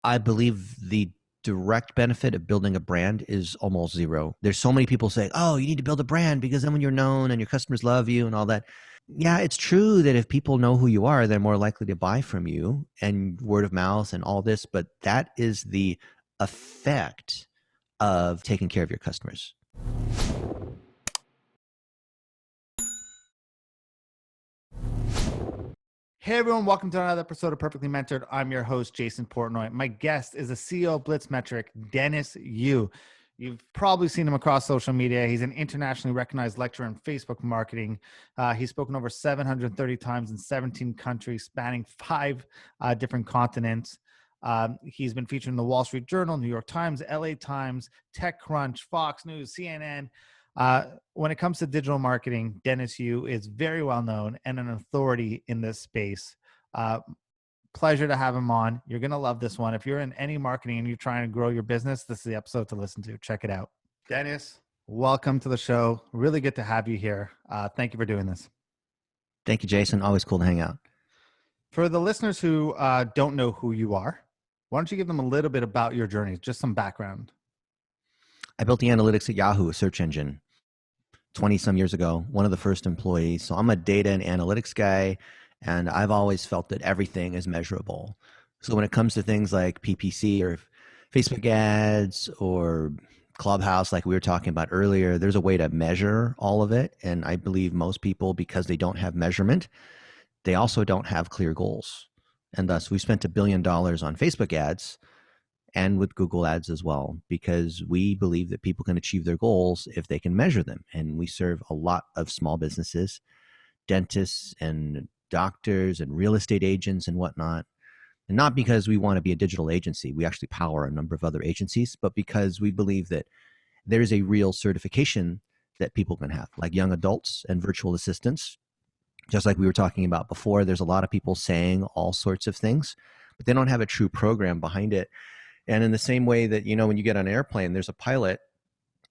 I believe the direct benefit of building a brand is almost zero. There's so many people say, oh, you need to build a brand because then when you're known and your customers love you and all that. Yeah, it's true that if people know who you are, they're more likely to buy from you and word of mouth and all this, but that is the effect of taking care of your customers. Hey everyone, welcome to another episode of Perfectly Mentored. I'm your host, Jason Portnoy. My guest is the CEO of BlitzMetrics, Dennis Yu. You've probably seen him across social media. He's an internationally recognized lecturer in Facebook marketing. He's spoken over 730 times in 17 countries, spanning 5 different continents. He's been featured in the Wall Street Journal, New York Times, LA Times, TechCrunch, Fox News, CNN. When it comes to digital marketing, Dennis Yu is very well known and an authority in this space. Pleasure to have him on. You're going to love this one. If you're in any marketing and you're trying to grow your business, this is the episode to listen to. Check it out. Dennis, welcome to the show. Really good to have you here. Thank you for doing this. Thank you, Jason. Always cool to hang out. For the listeners who don't know who you are, why don't you give them a little bit about your journey, just some background? I built the analytics at Yahoo, a search engine, 20 some years ago, one of the first employees. So I'm a data and analytics guy, and I've always felt that everything is measurable. So when it comes to things like PPC or Facebook ads or Clubhouse, like we were talking about earlier, there's a way to measure all of it. And I believe most people, because they don't have measurement, they also don't have clear goals. And thus we spent $1 billion on Facebook ads and with Google ads as well, because we believe that people can achieve their goals if they can measure them. And we serve a lot of small businesses, dentists and doctors and real estate agents and whatnot. And not because we want to be a digital agency. We actually power a number of other agencies, but because we believe that there is a real certification that people can have, like young adults and virtual assistants. Just like we were talking about before, there's a lot of people saying all sorts of things, but they don't have a true program behind it. And in the same way that, you know, when you get on an airplane, there's a pilot,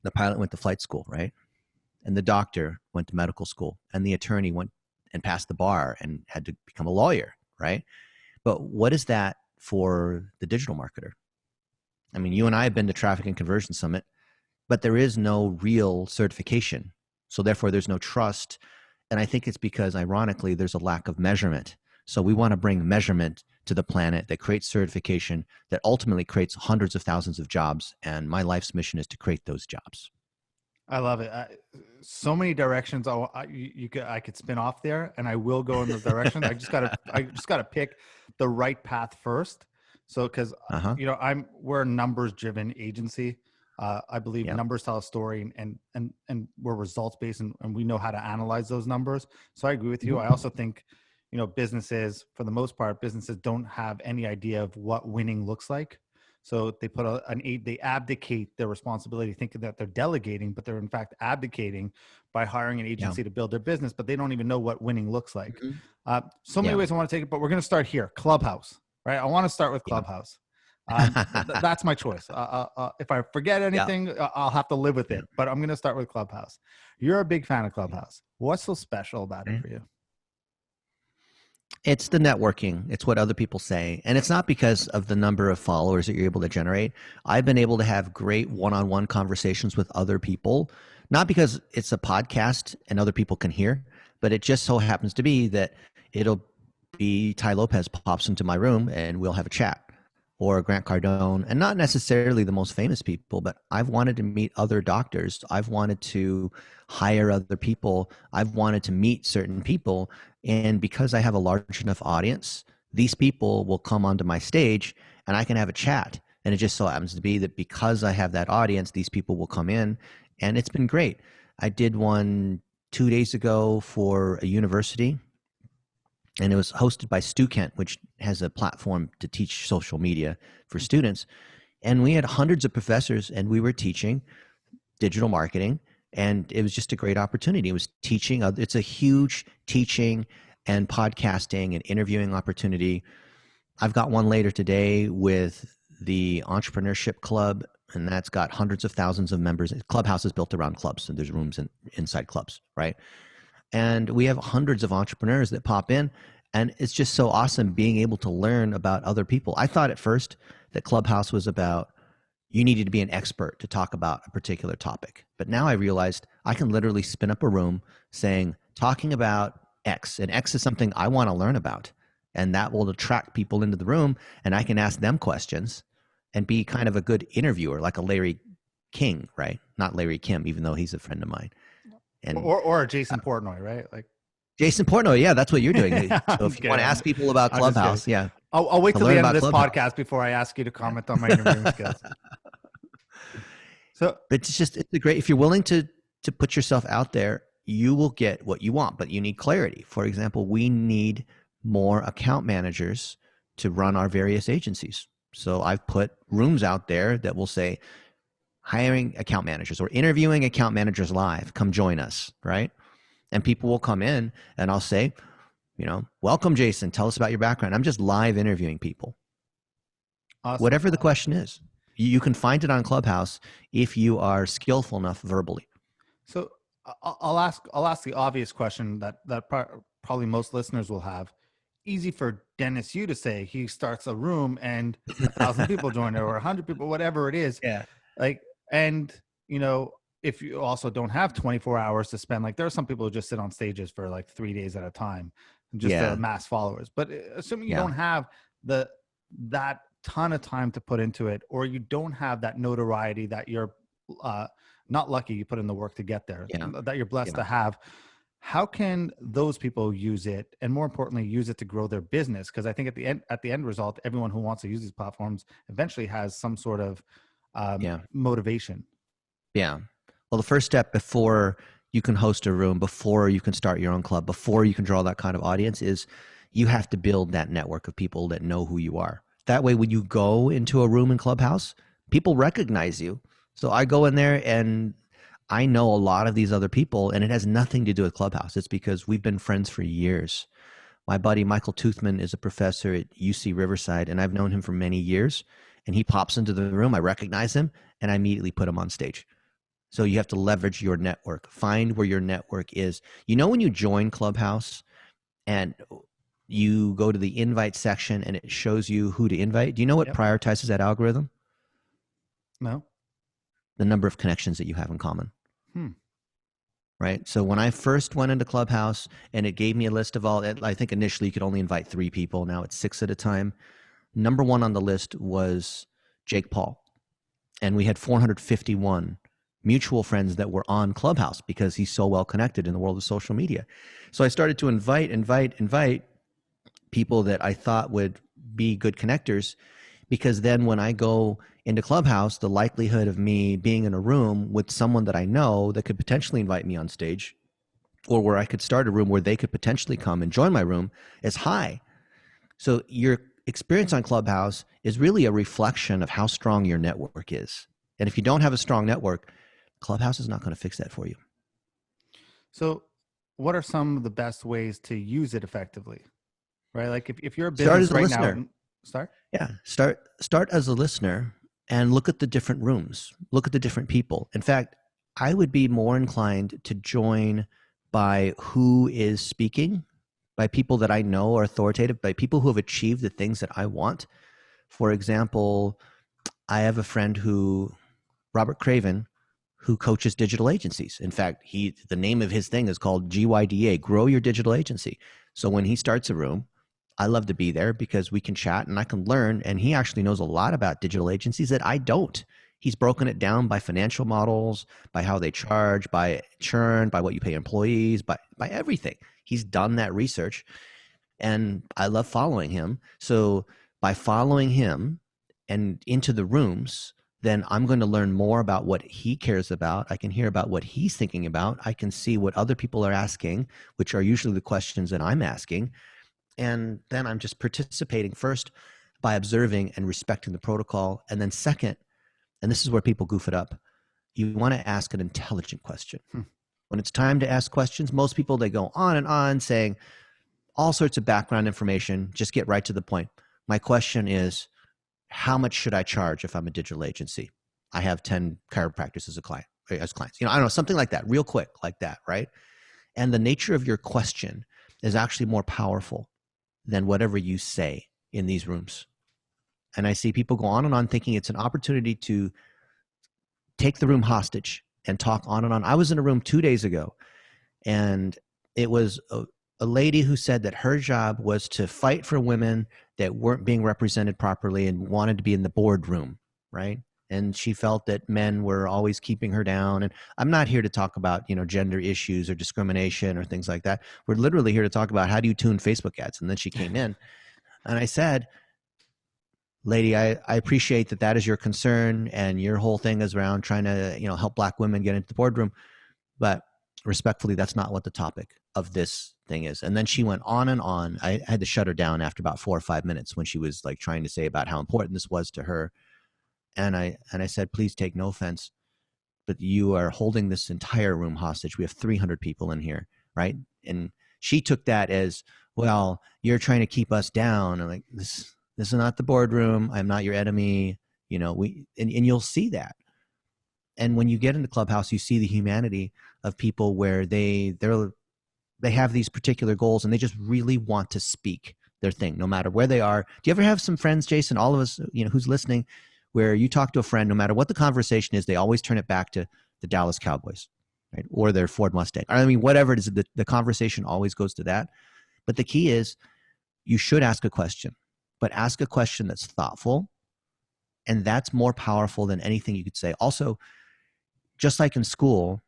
the pilot went to flight school, right? And the doctor went to medical school, and the attorney went and passed the bar and had to become a lawyer, right? But what is that for the digital marketer? I mean, you and I have been to Traffic and Conversion Summit, but there is no real certification. So therefore there's no trust. And I think it's because, ironically, there's a lack of measurement. So we want to bring measurement to the planet that creates certification that ultimately creates hundreds of thousands of jobs. And my life's mission is to create those jobs. I love it. So many directions I could spin off there, and I will go in those directions. I just gotta pick the right path first. So, because you know, we're a numbers driven agency. I believe numbers tell a story, and we're results based, and we know how to analyze those numbers. So I agree with you. I also think, you know, businesses, for the most part, businesses don't have any idea of what winning looks like. So they put they abdicate their responsibility, thinking that they're delegating, but they're in fact abdicating by hiring an agency to build their business, but they don't even know what winning looks like. So many ways I want to take it, but we're going to start here. Clubhouse, right? I want to start with Clubhouse. That's my choice. If I forget anything, I'll have to live with it, but I'm going to start with Clubhouse. You're a big fan of Clubhouse. What's so special about it for you? It's the networking. It's what other people say. And it's not because of the number of followers that you're able to generate. I've been able to have great one-on-one conversations with other people, not because it's a podcast and other people can hear, but it just so happens to be that it'll be Ty Lopez pops into my room and we'll have a chat, or Grant Cardone, and not necessarily the most famous people, but I've wanted to meet other doctors. I've wanted to hire other people. I've wanted to meet certain people. And because I have a large enough audience, these people will come onto my stage and I can have a chat. And it just so happens to be that because I have that audience, these people will come in, and it's been great. I did one 2 days ago for a university, and it was hosted by Stu Kent, which has a platform to teach social media for students. And we had hundreds of professors, and we were teaching digital marketing, and it was just a great opportunity. It was teaching. It's a huge teaching and podcasting and interviewing opportunity. I've got one later today with the Entrepreneurship Club, and that's got hundreds of thousands of members. Clubhouse is built around clubs, and there's rooms inside clubs, right? And we have hundreds of entrepreneurs that pop in. And it's just so awesome being able to learn about other people. I thought at first that Clubhouse was about you needed to be an expert to talk about a particular topic. But now I realized I can literally spin up a room saying, talking about X, and X is something I want to learn about. And that will attract people into the room, and I can ask them questions and be kind of a good interviewer, like a Larry King, right? Not Larry Kim, even though he's a friend of mine. And or Jason Portnoy, right? Like Jason Portnoy, yeah, that's what you're doing. So I'm if you want to ask kidding. people about I'm just kidding. Clubhouse, yeah, I'll wait to till the learn end of about this Clubhouse. podcast before I ask you to comment on my interviewing skills. So it's great, if you're willing to put yourself out there, you will get what you want, but you need clarity. For example, we need more account managers to run our various agencies. So I've put rooms out there that will say hiring account managers or interviewing account managers live. Come join us, right? And people will come in and I'll say, welcome, Jason. Tell us about your background. I'm just live interviewing people. awesome. Whatever the question is, you can find it on Clubhouse if you are skillful enough verbally. So I'll ask the obvious question that probably most listeners will have. Easy for Dennis Yu to say he starts a room and 1,000 people join it, or 100 people, whatever it is. Yeah. Like, and if you also don't have 24 hours to spend, like there are some people who just sit on stages for like 3 days at a time, just to amass followers. But assuming you don't have that ton of time to put into it, or you don't have that notoriety that you're not lucky you put in the work to get there, that you're blessed to have, how can those people use it, and more importantly, use it to grow their business? Because I think at the end result, everyone who wants to use these platforms eventually has some sort of motivation. Yeah. Well, the first step before you can host a room, before you can start your own club, before you can draw that kind of audience, is you have to build that network of people that know who you are. That way, when you go into a room in Clubhouse, people recognize you. So I go in there and I know a lot of these other people, and it has nothing to do with Clubhouse. It's because we've been friends for years. My buddy Michael Toothman is a professor at UC Riverside, and I've known him for many years. And he pops into the room, I recognize him, and I immediately put him on stage. So you have to leverage your network. Find where your network is. When you join Clubhouse and you go to the invite section and it shows you who to invite, do you know what prioritizes that algorithm? No. The number of connections that you have in common. Right? So when I first went into Clubhouse and it gave me a list of all, I think initially you could only invite 3 people. Now it's 6 at a time. Number 1 on the list was Jake Paul. And we had 451 mutual friends that were on Clubhouse because he's so well connected in the world of social media. So I started to invite people that I thought would be good connectors, because then when I go into Clubhouse, the likelihood of me being in a room with someone that I know that could potentially invite me on stage, or where I could start a room where they could potentially come and join my room, is high. So your experience on Clubhouse is really a reflection of how strong your network is. And if you don't have a strong network, Clubhouse is not going to fix that for you. So what are some of the best ways to use it effectively? Right? Like if you're a business right now, start as a listener and look at the different rooms, look at the different people. In fact, I would be more inclined to join by who is speaking, by people that I know are authoritative, by people who have achieved the things that I want. For example, I have a friend Robert Craven, who coaches digital agencies. In fact, the name of his thing is called GYDA, Grow Your Digital Agency. So when he starts a room, I love to be there because we can chat and I can learn. And he actually knows a lot about digital agencies that I don't. He's broken it down by financial models, by how they charge, by churn, by what you pay employees, by everything. He's done that research, and I love following him. So by following him and into the rooms, then I'm going to learn more about what he cares about. I can hear about what he's thinking about. I can see what other people are asking, which are usually the questions that I'm asking. And then I'm just participating first by observing and respecting the protocol. And then second, and this is where people goof it up, you want to ask an intelligent question. When it's time to ask questions, most people, they go on and on saying all sorts of background information, just get right to the point. My question is, how much should I charge if I'm a digital agency? I have 10 chiropractors as clients. I don't know, something like that, real quick, like that, right? And the nature of your question is actually more powerful than whatever you say in these rooms. And I see people go on and on thinking it's an opportunity to take the room hostage and talk on and on. I was in a room 2 days ago, and it was a lady who said that her job was to fight for women that weren't being represented properly and wanted to be in the boardroom, right? And she felt that men were always keeping her down. And I'm not here to talk about, gender issues or discrimination or things like that. We're literally here to talk about how do you tune Facebook ads. And then she came in and I said, lady, I appreciate that is your concern and your whole thing is around trying to, help Black women get into the boardroom. But respectfully, that's not what the topic of this thing is. And then she went on and on. I had to shut her down after about 4 or 5 minutes when she was like trying to say about how important this was to her. And I said, please take no offense, but you are holding this entire room hostage. We have 300 people in here, right? And she took that as, well, you're trying to keep us down. And like, this is not the boardroom. I'm not your enemy. And you'll see that. And when you get into Clubhouse, you see the humanity of people where they have these particular goals and they just really want to speak their thing, no matter where they are. Do you ever have some friends, Jason, all of us, who's listening, where you talk to a friend, no matter what the conversation is, they always turn it back to the Dallas Cowboys, right? Or their Ford Mustang. I mean, whatever it is, the conversation always goes to that. But the key is you should ask a question, but ask a question that's thoughtful. And that's more powerful than anything you could say. Also, just like in school,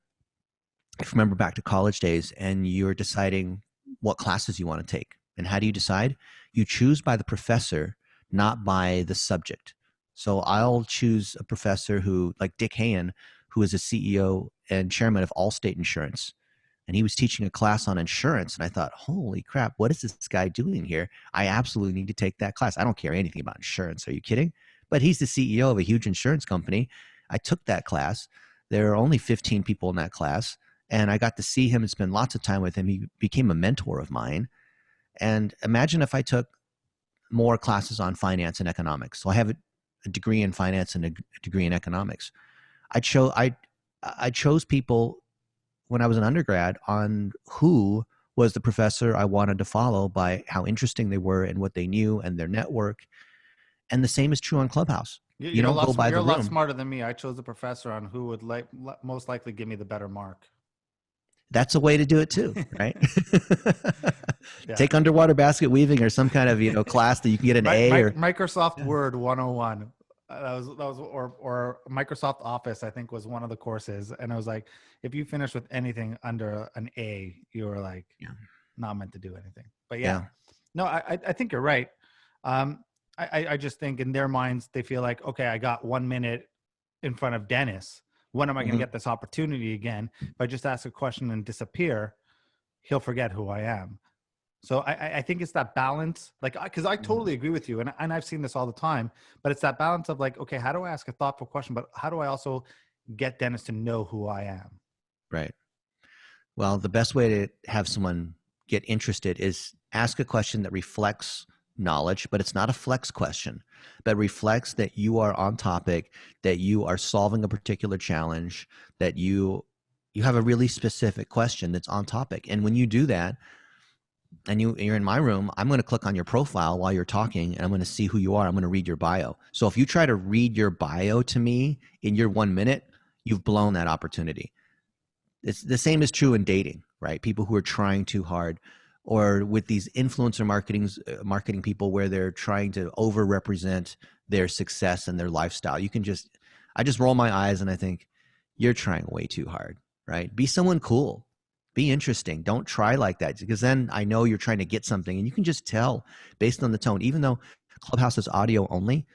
if you remember back to college days and you're deciding what classes you want to take. And how do you decide? You choose by the professor, not by the subject. So I'll choose a professor who, like Dick Hayen, who is a CEO and chairman of Allstate Insurance. And he was teaching a class on insurance. And I thought, holy crap, what is this guy doing here? I absolutely need to take that class. I don't care anything about insurance. Are you kidding? But he's the CEO of a huge insurance company. I took that class. There are only 15 people in that class. And I got to see him and spend lots of time with him. He became a mentor of mine. And imagine if I took more classes on finance and economics. So I have a degree in finance and a degree in economics. I chose people when I was an undergrad on who was the professor I wanted to follow by how interesting they were and what they knew and their network. And the same is true on Clubhouse. You don't go by the room. You're a lot smarter than me. I chose a professor on who would most likely give me the better mark. That's a way to do it too, right? Yeah. Take underwater basket weaving or some kind of class that you can get an A. Or Microsoft Word 101. Or Microsoft Office, I think, was one of the courses. And I was like, if you finish with anything under an A, you were like, not meant to do anything. But no, I think you're right. I just think in their minds, they feel like, okay, I got 1 minute in front of Dennis. When am I going to get this opportunity again? If I just ask a question and disappear, he'll forget who I am. So I think it's that balance, like, because I totally agree with you. And I've seen this all the time, but it's that balance of like, okay, how do I ask a thoughtful question, but how do I also get Dennis to know who I am? Right. Well, the best way to have someone get interested is ask a question that reflects knowledge, but it's not a flex question, but reflects that you are on topic, that you are solving a particular challenge, that you have a really specific question that's on topic. And when you do that, and you're in my room, I'm going to click on your profile while you're talking, and I'm going to see who you are. I'm going to read your bio. So if you try to read your bio to me in your 1 minute, you've blown that opportunity. It's the same is true in dating, right? People who are trying too hard, or with these influencer marketing people where they're trying to over-represent their success and their lifestyle. I just roll my eyes and I think, you're trying way too hard, right? Be someone cool. Be interesting. Don't try like that, because then I know you're trying to get something, and you can just tell based on the tone. Even though Clubhouse is audio only,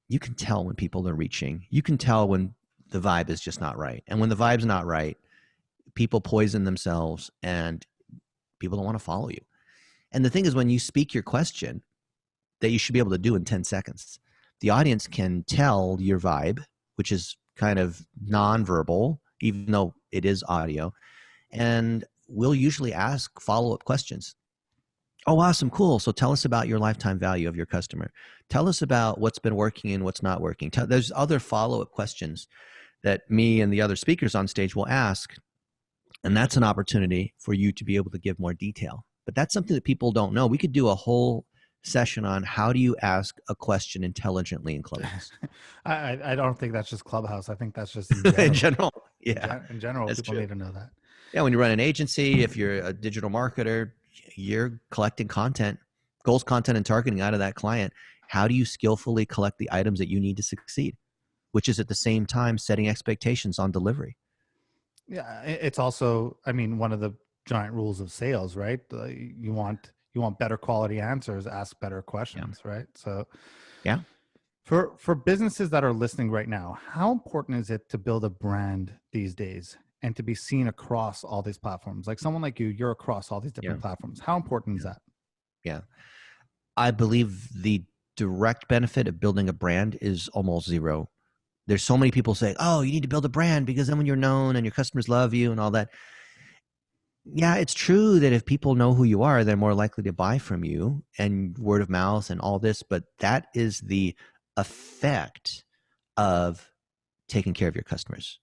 you can tell when people are reaching. You can tell when the vibe is just not right. And when the vibe's not right, people poison themselves and people don't want to follow you. And the thing is, when you speak your question that you should be able to do in 10 seconds, the audience can tell your vibe, which is kind of nonverbal, even though it is audio. And we'll usually ask follow-up questions. Oh, awesome. Cool. So tell us about your lifetime value of your customer. Tell us about what's been working and what's not working. There's other follow-up questions that me and the other speakers on stage will ask. And that's an opportunity for you to be able to give more detail. But that's something that people don't know. We could do a whole session on how do you ask a question intelligently in Clubhouse. I don't think that's just Clubhouse. I think that's just in In general. general, yeah, In general, that's people true. need to know that. Yeah, when you run an agency, if you're a digital marketer, you're collecting content, goals, content, and targeting out of that client. How do you skillfully collect the items that you need to succeed? Which is at the same time setting expectations on delivery. Yeah, it's also, I mean, one of the giant rules of sales, right? You want better quality answers, ask better Yeah. questions, right? So Yeah. for businesses that are listening right now, how important is it to build a brand these days and to be seen across all these platforms? Like someone like you, you're across all these Yeah. different platforms. How important is Yeah. that? Yeah. I believe the direct benefit of building a brand is almost zero. There's so many people say, oh, you need to build a brand because then when you're known and your customers love you and all that. Yeah, it's true that if people know who you are, they're more likely to buy from you and word of mouth and all this, but that is the effect of taking care of your customers.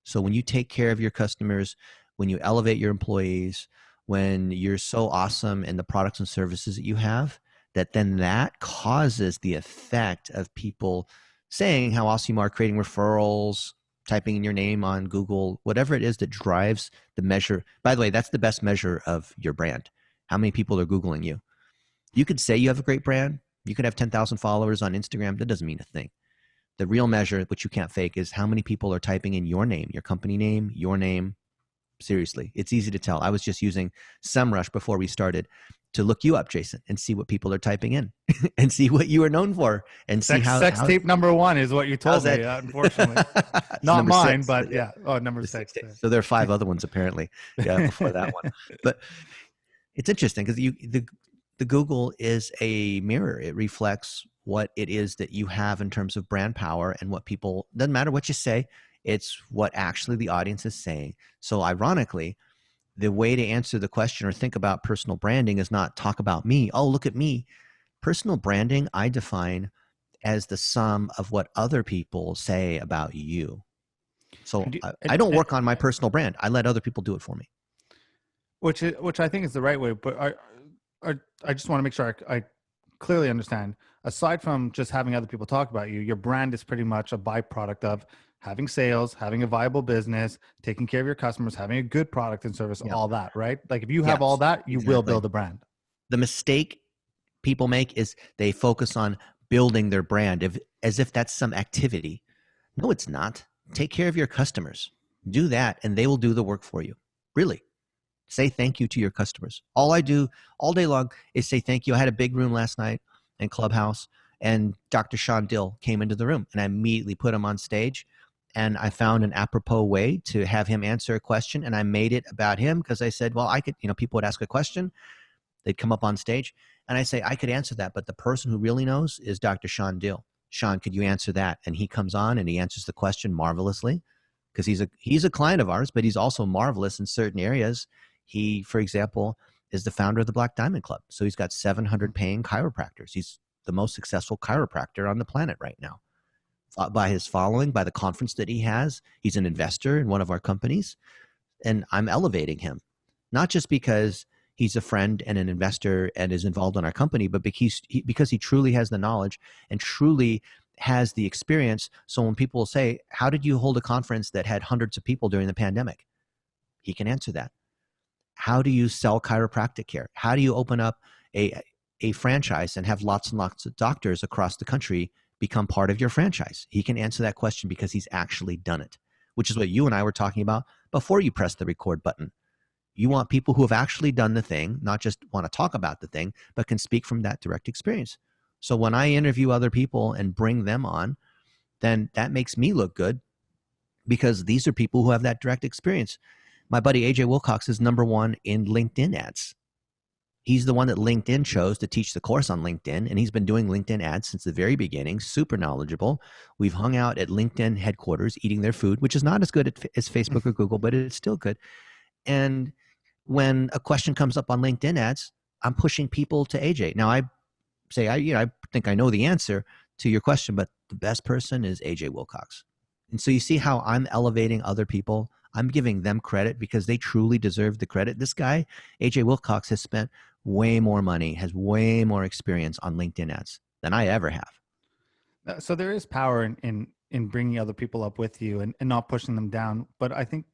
So when you take care of your customers, when you elevate your employees, when you're so awesome in the products and services that you have, that then that causes the effect of people saying how awesome you are, creating referrals, typing in your name on Google, whatever it is that drives the measure. By the way, that's the best measure of your brand. How many people are Googling you? You could say you have a great brand. You could have 10,000 followers on Instagram. That doesn't mean a thing. The real measure, which you can't fake, is how many people are typing in your name, your company name, your name. Seriously, it's easy to tell. I was just using SEMrush before we started to look you up, Jason, and see what people are typing in and see what you are known for and see Sex tape number one is what you how's told me, that. unfortunately. It's Not number mine, six. but But yeah, yeah. Oh, number the sex six. tape. So there are 5 other ones apparently. Yeah, before that one. But it's interesting because the Google is a mirror. It reflects what it is that you have in terms of brand power and what people, doesn't matter what you say, it's what actually the audience is saying. So ironically, the way to answer the question or think about personal branding is not talk about me. Oh, look at me. Personal branding, I define as the sum of what other people say about you. So And, you- I don't work on my personal brand. I let other people do it for me. which I think is the right way. But I just want to make sure I clearly understand. Aside from just having other people talk about you, your brand is pretty much a byproduct of having sales, having a viable business, taking care of your customers, having a good product and service, Yeah. all that, right? Like if you have all Yes, that, you will exactly. build a brand. The mistake people make is they focus on building their brand as if that's some activity. No, it's not. Take care of your customers. Do that, and they will do the work for you. Really. Say thank you to your customers. All I do all day long is say thank you. I had a big room last night in Clubhouse, and Dr. Sean Dill came into the room, and I immediately put him on stage. And I found an apropos way to have him answer a question, and I made it about him because I said, well, I could, people would ask a question, they'd come up on stage, and I say, I could answer that, but the person who really knows is Dr. Sean Dill. Sean, could you answer that? And he comes on and he answers the question marvelously because he's a client of ours, but he's also marvelous in certain areas. He, for example, is the founder of the Black Diamond Club. So he's got 700 paying chiropractors. He's the most successful chiropractor on the planet right now. By his following, by the conference that he has, he's an investor in one of our companies, and I'm elevating him, not just because he's a friend and an investor and is involved in our company, but because he truly has the knowledge and truly has the experience. So when people say, how did you hold a conference that had hundreds of people during the pandemic? He can answer that. How do you sell chiropractic care? How do you open up a franchise and have lots and lots of doctors across the country become part of your franchise? He can answer that question because he's actually done it, which is what you and I were talking about before you press the record button. You want people who have actually done the thing, not just want to talk about the thing, but can speak from that direct experience. So when I interview other people and bring them on, then that makes me look good because these are people who have that direct experience. My buddy AJ Wilcox is number one in LinkedIn ads. He's the one that LinkedIn chose to teach the course on LinkedIn, and he's been doing LinkedIn ads since the very beginning, super knowledgeable. We've hung out at LinkedIn headquarters eating their food, which is not as good as Facebook or Google, but it's still good. And when a question comes up on LinkedIn ads, I'm pushing people to AJ. Now I say, I think I know the answer to your question, but the best person is AJ Wilcox. And so you see how I'm elevating other people. I'm giving them credit because they truly deserve the credit. This guy, AJ Wilcox, has spent way more money, has way more experience on LinkedIn ads than I ever have. So there is power in bringing other people up with you and not pushing them down. But I think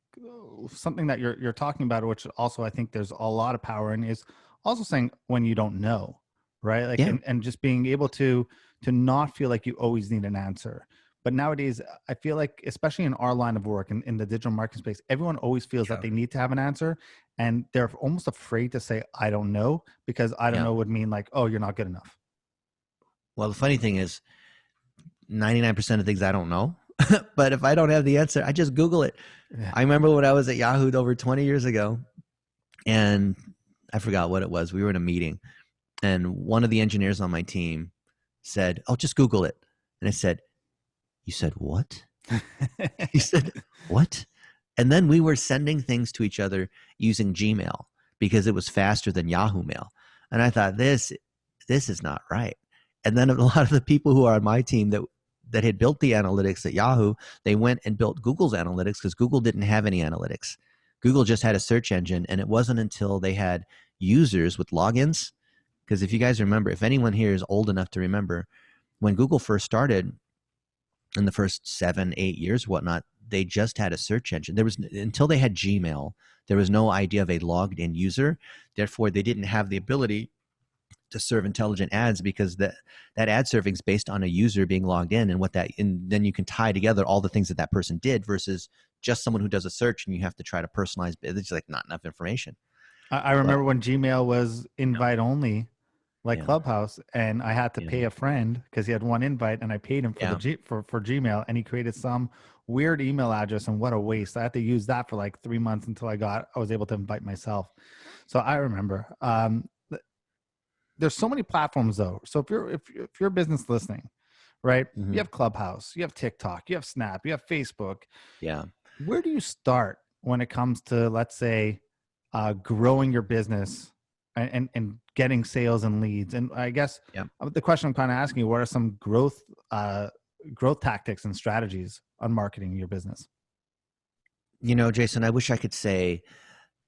something that you're talking about, which also I think there's a lot of power in, is also saying when you don't know, right? Like, Yeah. and just being able to not feel like you always need an answer. But nowadays, I feel like, especially in our line of work in the digital marketing space, everyone always feels that Yeah. they need to have an answer, and they're almost afraid to say "I don't know," because "I don't Yeah. know" would mean like, "Oh, you're not good enough." Well, the funny thing is, 99% of things I don't know. But if I don't have the answer, I just Google it. Yeah. I remember when I was at Yahoo over 20 years ago, and I forgot what it was. We were in a meeting, and one of the engineers on my team said, "Oh, just Google it." And I said, "You said what?" He said, "What?" And then we were sending things to each other using Gmail because it was faster than Yahoo Mail. And I thought, this is not right. And then a lot of the people who are on my team that had built the analytics at Yahoo, they went and built Google's analytics because Google didn't have any analytics. Google just had a search engine, and it wasn't until they had users with logins. Because if you guys remember, if anyone here is old enough to remember, when Google first started, in the first 7, 8 years, whatnot, they just had a search engine. There was, until they had Gmail, there was no idea of a logged in user. Therefore, they didn't have the ability to serve intelligent ads because that ad serving is based on a user being logged in, and what that, and then you can tie together all the things that person did versus just someone who does a search and you have to try to personalize. It's like not enough information. I But remember when Gmail was yeah, invite only, like yeah, Clubhouse, and I had to yeah, pay a friend because he had one invite, and I paid him for yeah. for Gmail, and he created some weird email address, and what a waste! I had to use that for like 3 months until I was able to invite myself. So I remember. There's so many platforms though. So if you're a business listening, right? You Mm-hmm. have Clubhouse, you have TikTok, you have Snap, you have Facebook. Yeah. Where do you start when it comes to, let's say, growing your business and getting sales and leads? And I guess Yeah. the question I'm kind of asking you, what are some growth tactics and strategies on marketing your business? Jason, I wish I could say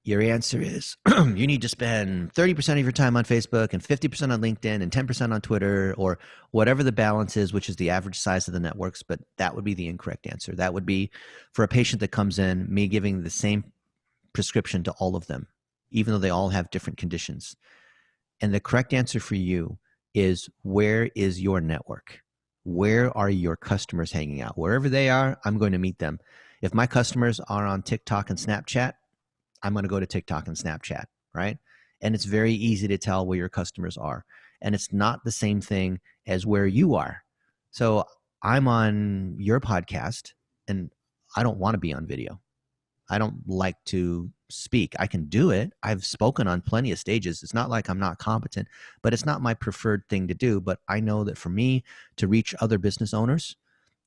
your answer is you need to spend 30% of your time on Facebook and 50% on LinkedIn and 10% on Twitter, or whatever the balance is, which is the average size of the networks. But that would be the incorrect answer. That would be, for a patient that comes in, me giving the same prescription to all of them, even though they all have different conditions. And the correct answer for you is, where is your network? Where are your customers hanging out? Wherever they are, I'm going to meet them. If my customers are on TikTok and Snapchat, I'm going to go to TikTok and Snapchat, right? And it's very easy to tell where your customers are. And it's not the same thing as where you are. So I'm on your podcast, and I don't want to be on video. I don't like to speak. I can do it. I've spoken on plenty of stages. It's not like I'm not competent, but it's not my preferred thing to do. But I know that for me to reach other business owners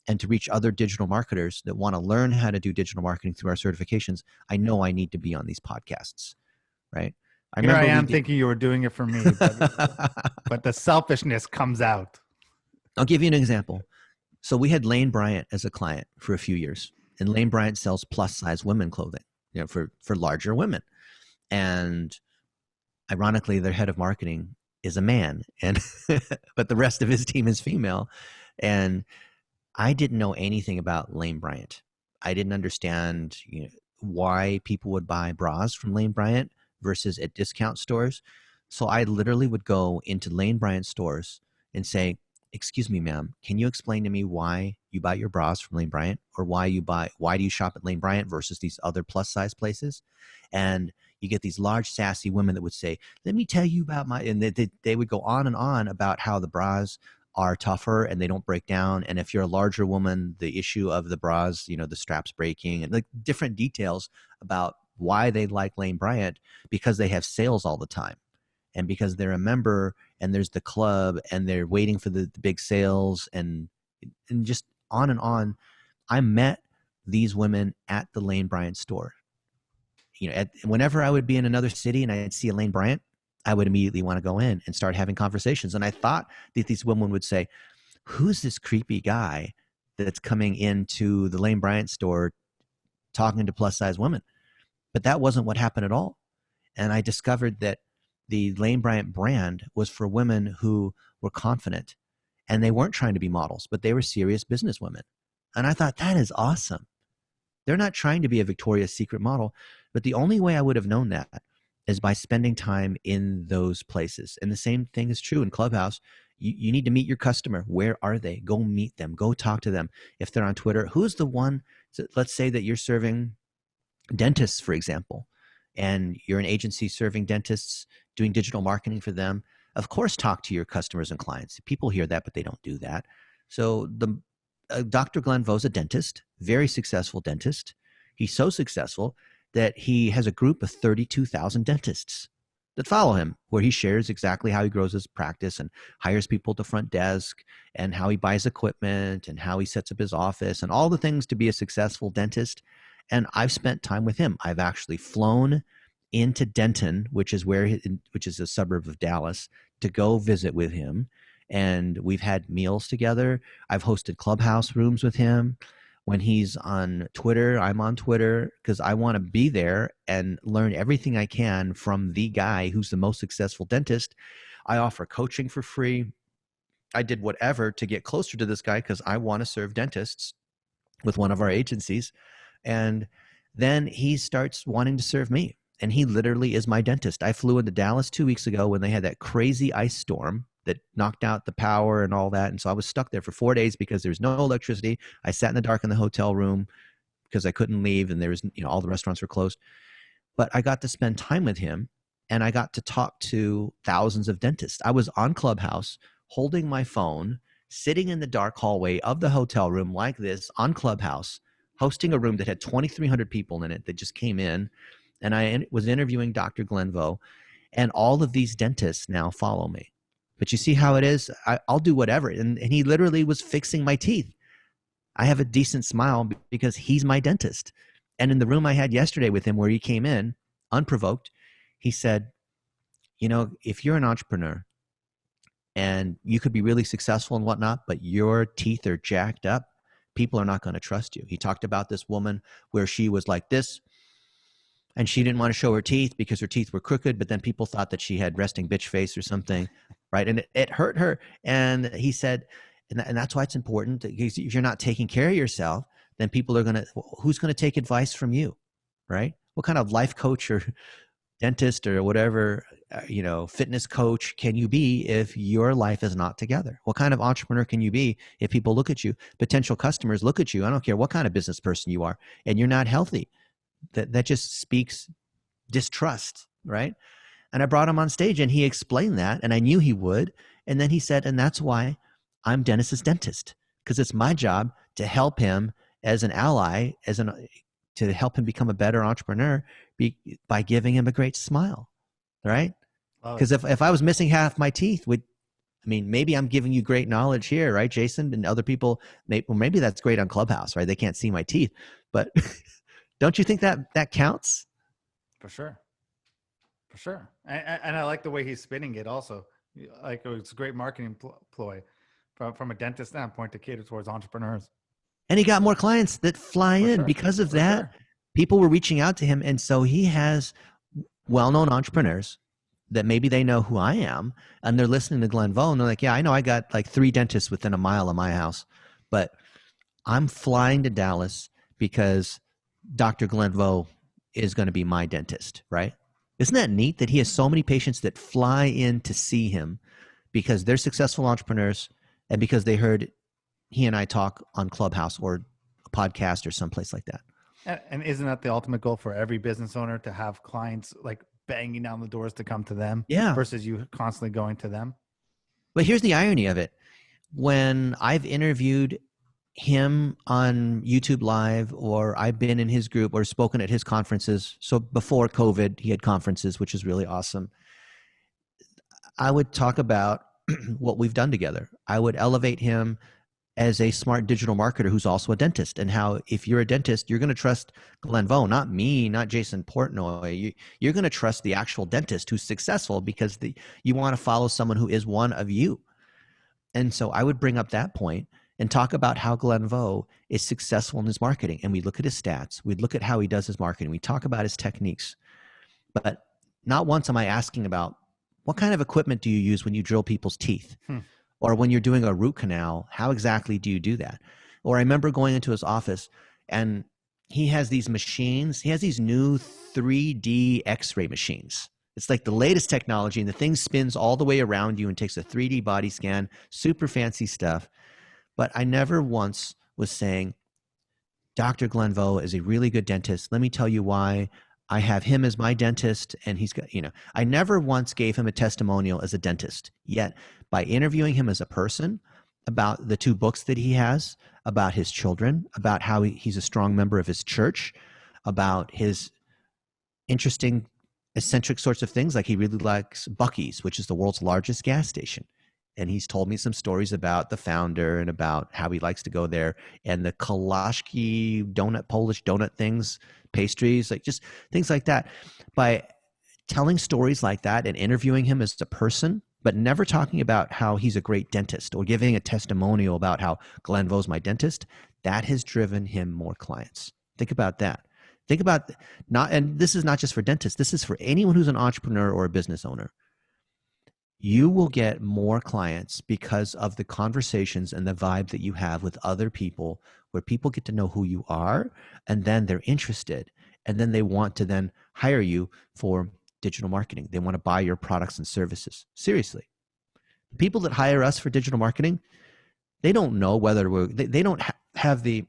and to reach other digital marketers that want to learn how to do digital marketing through our certifications, I know I need to be on these podcasts, right? I Here I remember we am did. thinking you were doing it for me, but the selfishness comes out. I'll give you an example. So we had Lane Bryant as a client for a few years, and Lane Bryant sells plus size women clothing, for larger women. And ironically, their head of marketing is a man, and but the rest of his team is female. And I didn't know anything about Lane Bryant. I didn't understand, why people would buy bras from Lane Bryant versus at discount stores. So I literally would go into Lane Bryant stores and say, "Excuse me, ma'am, can you explain to me why you buy your bras from Lane Bryant, or why do you shop at Lane Bryant versus these other plus size places?" And you get these large, sassy women that would say, "Let me tell you about my," and they would go on and on about how the bras are tougher and they don't break down. And if you're a larger woman, the issue of the bras, the straps breaking, and like different details about why they like Lane Bryant, because they have sales all the time, and because they're a member, and there's the club, and they're waiting for the big sales, and just on and on. I met these women at the Lane Bryant store. Whenever I would be in another city and I'd see a Lane Bryant, I would immediately want to go in and start having conversations. And I thought that these women would say, "Who's this creepy guy that's coming into the Lane Bryant store talking to plus size women?" But that wasn't what happened at all. And I discovered that the Lane Bryant brand was for women who were confident, and they weren't trying to be models, but they were serious business women. And I thought, that is awesome. They're not trying to be a Victoria's Secret model, but the only way I would have known that is by spending time in those places. And the same thing is true in Clubhouse. You need to meet your customer. Where are they? Go meet them. Go talk to them. If they're on Twitter, who's the one? Let's say that you're serving dentists, for example, and you're an agency serving dentists, doing digital marketing for them. Of course, talk to your customers and clients. People hear that, but they don't do that. So Dr. Glenn Vaughan is a dentist, very successful dentist. He's so successful that he has a group of 32,000 dentists that follow him, where he shares exactly how he grows his practice and hires people at the front desk, and how he buys equipment, and how he sets up his office, and all the things to be a successful dentist. And I've spent time with him. I've actually flown into Denton, which is a suburb of Dallas, to go visit with him. And we've had meals together. I've hosted Clubhouse rooms with him. When he's on Twitter, I'm on Twitter, because I want to be there and learn everything I can from the guy who's the most successful dentist. I offer coaching for free. I did whatever to get closer to this guy because I want to serve dentists with one of our agencies. And then he starts wanting to serve me. And he literally is my dentist. I flew into Dallas 2 weeks ago when they had that crazy ice storm that knocked out the power and all that. And so I was stuck there for 4 days because there was no electricity. I sat in the dark in the hotel room because I couldn't leave, and there was, all the restaurants were closed. But I got to spend time with him, and I got to talk to thousands of dentists. I was on Clubhouse holding my phone, sitting in the dark hallway of the hotel room like this on Clubhouse, hosting a room that had 2,300 people in it that just came in. And I was interviewing Dr. Glenn Vaughan, and all of these dentists now follow me. But you see how it is? I'll do whatever. And he literally was fixing my teeth. I have a decent smile because he's my dentist. And in the room I had yesterday with him, where he came in unprovoked, he said, if you're an entrepreneur and you could be really successful and whatnot, but your teeth are jacked up, people are not going to trust you. He talked about this woman where she was like this, and she didn't want to show her teeth because her teeth were crooked, but then people thought that she had resting bitch face or something, right? And it hurt her. And he said, and that's why it's important, because if you're not taking care of yourself, then people are who's going to take advice from you, right? What kind of life coach or dentist or whatever, fitness coach can you be if your life is not together? What kind of entrepreneur can you be if people look at you, potential customers look at you, I don't care what kind of business person you are, and you're not healthy? That just speaks distrust, right? And I brought him on stage, and he explained that, and I knew he would. And then he said, and that's why I'm Dennis's dentist, because it's my job to help him as an ally, to help him become a better entrepreneur by giving him a great smile, right? Because if I was missing half my teeth, maybe I'm giving you great knowledge here, right, Jason? And other people, maybe that's great on Clubhouse, right? They can't see my teeth, but don't you think that counts? For sure. And I like the way he's spinning it also. Like, it's a great marketing ploy from a dentist standpoint to cater towards entrepreneurs. And he got more clients that fly in because of that. Sure. People were reaching out to him. And so he has well-known entrepreneurs that maybe they know who I am, and they're listening to Glenn Vaughan. They're like, yeah, I know I got like 3 dentists within a mile of my house, but I'm flying to Dallas because Dr. Glenn Vaughan is going to be my dentist, right? Isn't that neat that he has so many patients that fly in to see him because they're successful entrepreneurs and because they heard he and I talk on Clubhouse or a podcast or someplace like that? And isn't that the ultimate goal for every business owner, to have clients like banging down the doors to come to them, versus you constantly going to them? But here's the irony of it. When I've interviewed him on YouTube Live, or I've been in his group or spoken at his conferences. So before COVID, he had conferences, which is really awesome. I would talk about what we've done together. I would elevate him as a smart digital marketer who's also a dentist, and how if you're a dentist, you're going to trust Glenn Vaughan, not me, not Jason Portnoy. You're going to trust the actual dentist who's successful because you want to follow someone who is one of you. And so I would bring up that point and talk about how Glenn Vaughan is successful in his marketing. And we look at his stats. We'd look at how he does his marketing. We talk about his techniques. But not once am I asking about What kind of equipment do you use when you drill people's teeth? Or when you're doing a root canal, how exactly do you do that? Or I remember going into his office, and he has these machines. He has these new 3D X-ray machines. It's like the latest technology, and the thing spins all the way around you and takes a 3D body scan, super fancy stuff. But I never once was saying, Dr. Glenn Vaughan is a really good dentist. Let me tell you why. I have him as my dentist, and he's got, I never once gave him a testimonial as a dentist. Yet, by interviewing him as a person about the 2 books that he has, about his children, about how he's a strong member of his church, about his interesting, eccentric sorts of things, like he really likes Buc-ee's, which is the world's largest gas station. And he's told me some stories about the founder and about how he likes to go there, and the Kolashki donut, Polish donut things, pastries, like just things like that. By telling stories like that and interviewing him as a person, but never talking about how he's a great dentist or giving a testimonial about how Glenn Vaughan's my dentist, that has driven him more clients. Think about that. Think about and this is not just for dentists, this is for anyone who's an entrepreneur or a business owner. You will get more clients because of the conversations and the vibe that you have with other people, where people get to know who you are, and then they're interested, and then they want to then hire you for digital marketing. They want to buy your products and services. Seriously. People that hire us for digital marketing, they don't know whether they don't have the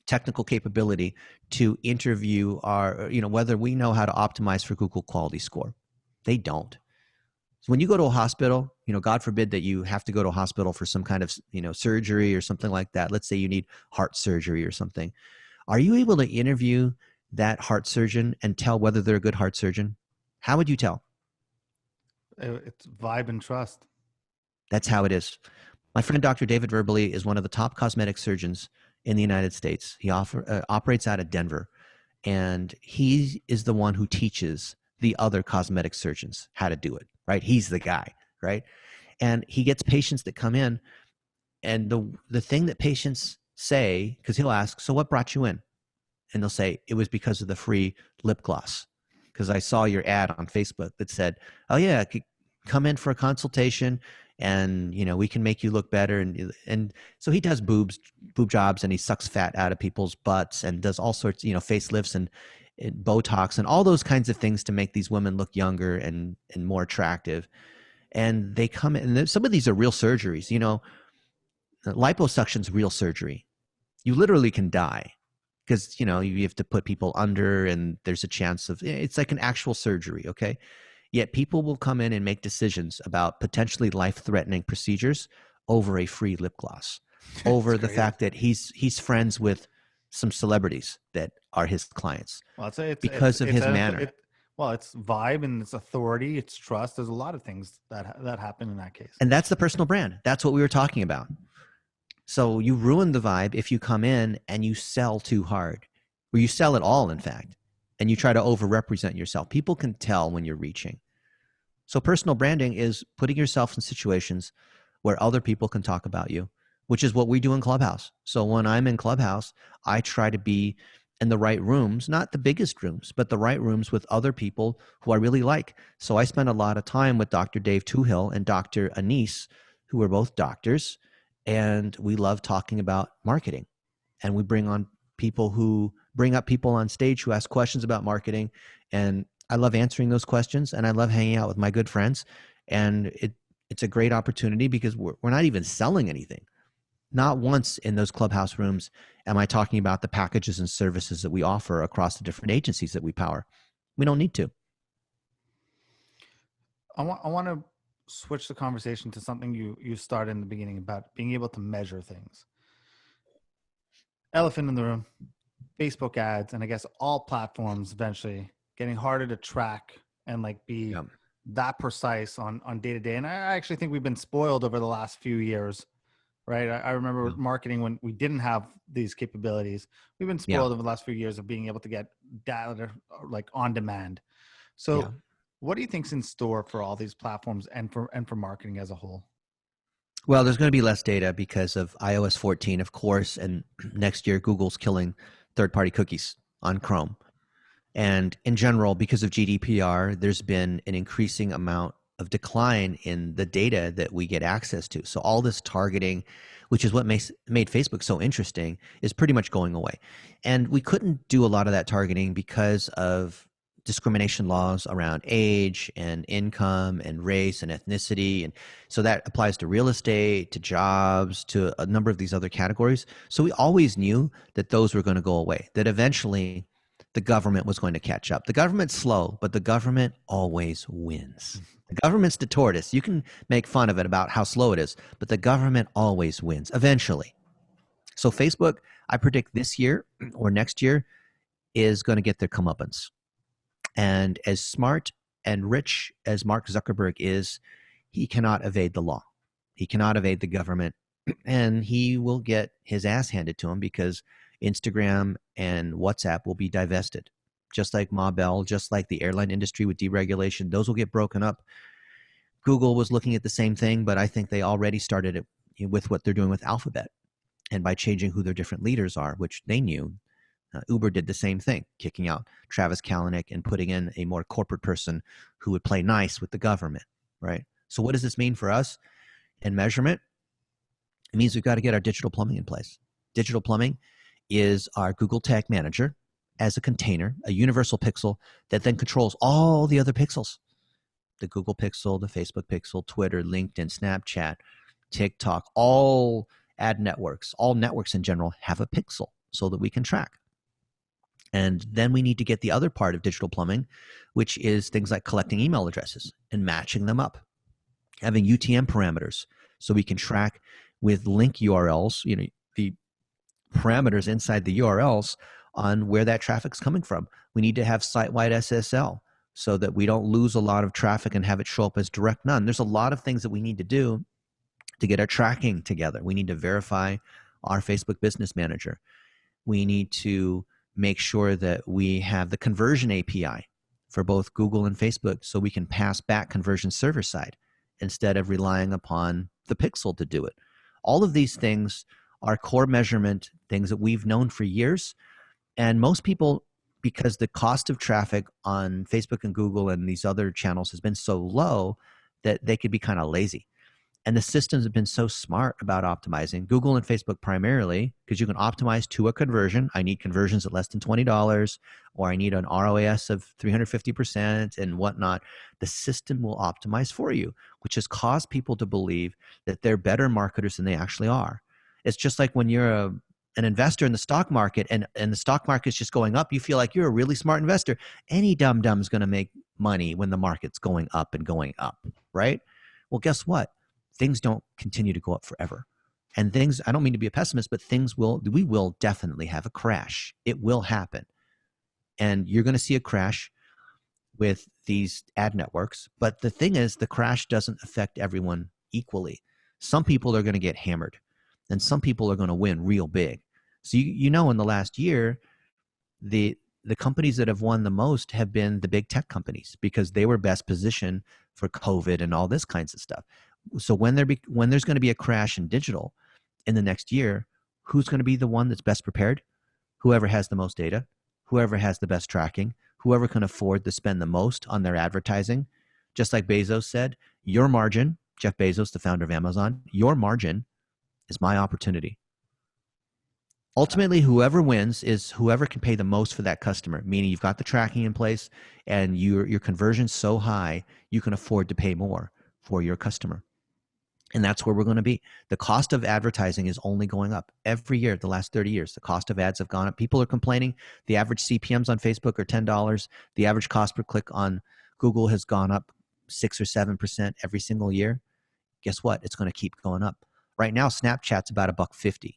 technical capability to interview whether we know how to optimize for Google Quality Score. They don't. So when you go to a hospital, God forbid that you have to go to a hospital for some kind of, surgery or something like that. Let's say you need heart surgery or something. Are you able to interview that heart surgeon and tell whether they're a good heart surgeon? How would you tell? It's vibe and trust. That's how it is. My friend, Dr. David Verbally, is one of the top cosmetic surgeons in the United States. He operates out of Denver, and he is the one who teaches the other cosmetic surgeons how to do it, right? He's the guy, right? And he gets patients that come in, and the thing that patients say, because he'll ask, so what brought you in? And they'll say, it was because of the free lip gloss, because I saw your ad on Facebook that said, oh yeah, come in for a consultation, and we can make you look better. And so he does boob jobs, and he sucks fat out of people's butts, and does all sorts, facelifts and Botox and all those kinds of things to make these women look younger and more attractive. And they come in, and some of these are real surgeries. Liposuction's real surgery. You literally can die because, you have to put people under, and there's a chance of, it's like an actual surgery, okay? Yet people will come in and make decisions about potentially life-threatening procedures over a free lip gloss, over the fact that he's friends with some celebrities that are his clients. Well, it's because of his manner. It's vibe, and it's authority, it's trust. There's a lot of things that happen in that case. And that's the personal brand. That's what we were talking about. So you ruin the vibe if you come in and you sell too hard, or you sell it all, in fact, and you try to over-represent yourself. People can tell when you're reaching. So personal branding is putting yourself in situations where other people can talk about you, which is what we do in Clubhouse. So when I'm in Clubhouse, I try to be in the right rooms, not the biggest rooms, but the right rooms with other people who I really like. So I spend a lot of time with Dr. Dave Tuhill and Dr. Anise, who are both doctors, and we love talking about marketing. And we bring up people on stage who ask questions about marketing, and I love answering those questions, and I love hanging out with my good friends. And it's a great opportunity because we're not even selling anything. Not once in those Clubhouse rooms am I talking about the packages and services that we offer across the different agencies that we power. We don't need to. I want to switch the conversation to something you started in the beginning about being able to measure things. Elephant in the room, Facebook ads, and I guess all platforms eventually getting harder to track and be that precise on day to day. And I actually think we've been spoiled over the last few years, right? I remember marketing when we didn't have these capabilities. We've been spoiled over the last few years of being able to get data on demand. So what do you think's in store for all these platforms and for marketing as a whole? Well, there's going to be less data because of iOS 14, of course, and next year Google's killing third-party cookies on Chrome. And in general, because of GDPR, there's been an increasing amount of decline in the data that we get access to. So all this targeting, which is what made Facebook so interesting, is pretty much going away. And we couldn't do a lot of that targeting because of discrimination laws around age and income and race and ethnicity. And so that applies to real estate, to jobs, to a number of these other categories. So we always knew that those were going to go away, that eventually the government was going to catch up. The government's slow, but the government always wins. The government's the tortoise. You can make fun of it about how slow it is, but the government always wins eventually. So Facebook, I predict this year or next year, is going to get their comeuppance. And as smart and rich as Mark Zuckerberg is, he cannot evade the law. He cannot evade the government, and he will get his ass handed to him because Instagram and WhatsApp will be divested. Just like Ma Bell, just like the airline industry with deregulation, those will get broken up. Google was looking at the same thing, but I think they already started it with what they're doing with Alphabet and by changing who their different leaders are, which they knew. Uber did the same thing, kicking out Travis Kalanick and putting in a more corporate person who would play nice with the government, right? So what does this mean for us in measurement? It means we've got to get our digital plumbing in place. Digital plumbing is our Google Tag Manager as a container, a universal pixel that then controls all the other pixels. The Google Pixel, the Facebook Pixel, Twitter, LinkedIn, Snapchat, TikTok, all ad networks, all networks in general have a pixel so that we can track. And then we need to get the other part of digital plumbing, which is things like collecting email addresses and matching them up, having UTM parameters so we can track with link URLs, the parameters inside the URLs on where that traffic's coming from. We need to have site-wide SSL so that we don't lose a lot of traffic and have it show up as direct none. There's a lot of things that we need to do to get our tracking together. We need to verify our Facebook Business Manager. We need to make sure that we have the conversion API for both Google and Facebook so we can pass back conversion server side instead of relying upon the pixel to do it. All of these things are core measurement things that we've known for years. And most people, because the cost of traffic on Facebook and Google and these other channels has been so low, that they could be kind of lazy. And the systems have been so smart about optimizing, Google and Facebook primarily, because you can optimize to a conversion. I need conversions at less than $20, or I need an ROAS of 350% and whatnot. The system will optimize for you, which has caused people to believe that they're better marketers than they actually are. It's just like when you're an investor in the stock market and the stock market's just going up, you feel like you're a really smart investor. Any dum-dum's going to make money when the market's going up and going up, right? Well, guess what? Things don't continue to go up forever. And things, I don't mean to be a pessimist, but we will definitely have a crash. It will happen. And you're going to see a crash with these ad networks. But the thing is, the crash doesn't affect everyone equally. Some people are going to get hammered, and some people are going to win real big. So in the last year, the companies that have won the most have been the big tech companies because they were best positioned for COVID and all this kinds of stuff. So when there's going to be a crash in digital in the next year, who's going to be the one that's best prepared? Whoever has the most data, whoever has the best tracking, whoever can afford to spend the most on their advertising. Just like Bezos said, your margin, Jeff Bezos, the founder of Amazon, your margin is my opportunity. Ultimately, whoever wins is whoever can pay the most for that customer, meaning you've got the tracking in place and your conversion's so high, you can afford to pay more for your customer. And that's where we're going to be. The cost of advertising is only going up every year. The last 30 years, the cost of ads have gone up. People are complaining. The average CPMs on Facebook are $10. The average cost per click on Google has gone up 6 or 7% every single year. Guess what? It's going to keep going up. Right now, Snapchat's about $1.50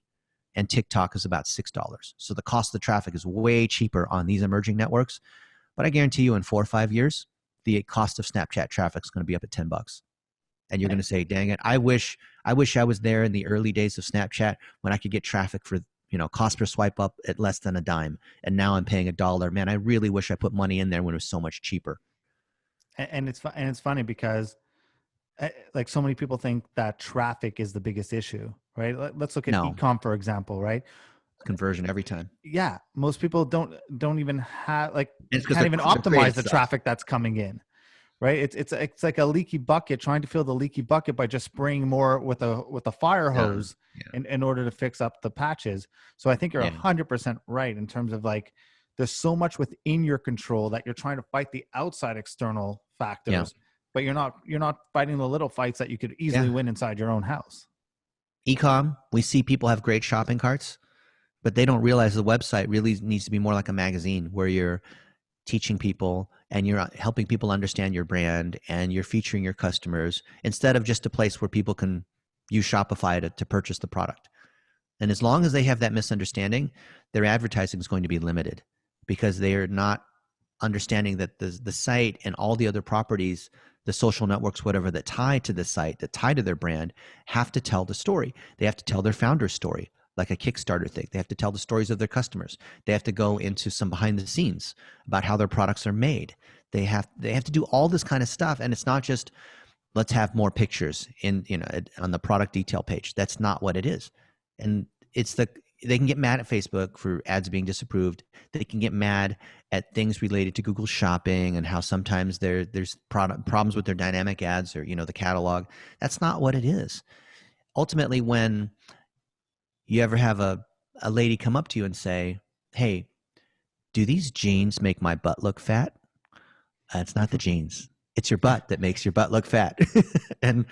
and TikTok is about $6. So the cost of the traffic is way cheaper on these emerging networks. But I guarantee you in 4 or 5 years, the cost of Snapchat traffic is going to be up at $10. And you're going to say, dang it, I wish I was there in the early days of Snapchat when I could get traffic for, cost per swipe up at less than a dime. And now I'm paying $1. Man, I really wish I put money in there when it was so much cheaper. And it's funny because like so many people think that traffic is the biggest issue, right? Let's look at e-com, for example, right? Conversion every time. Yeah. Most people don't even have can't even optimize the traffic that's coming in. right? It's like a leaky bucket, trying to fill the leaky bucket by just spraying more with a fire Yeah. hose Yeah. in order to fix up the patches. So I think you're Yeah. 100% right in terms of like there's so much within your control that you're trying to fight the outside external Yeah. factors, but you're not fighting the little fights that you could easily Yeah. win inside your own house. E-com, we see people have great shopping carts, but they don't realize the website really needs to be more like a magazine where you're teaching people and you're helping people understand your brand and you're featuring your customers instead of just a place where people can use Shopify to purchase the product. And as long as they have that misunderstanding, their advertising is going to be limited because they are not understanding that the site and all the other properties, the social networks, whatever, that tie to the site, that tie to their brand, have to tell the story. They have to tell their founder's story, like a Kickstarter thing. They have to tell the stories of their customers. They have to go into some behind the scenes about how their products are made. They have to do all this kind of stuff, and it's not just let's have more pictures in on the product detail page. That's not what it is. And it's they can get mad at Facebook for ads being disapproved. They can get mad at things related to Google Shopping and how sometimes there's problems with their dynamic ads or the catalog. That's not what it is. Ultimately, when you ever have a lady come up to you and say, "Hey, do these jeans make my butt look fat?" It's not the jeans. It's your butt that makes your butt look fat. And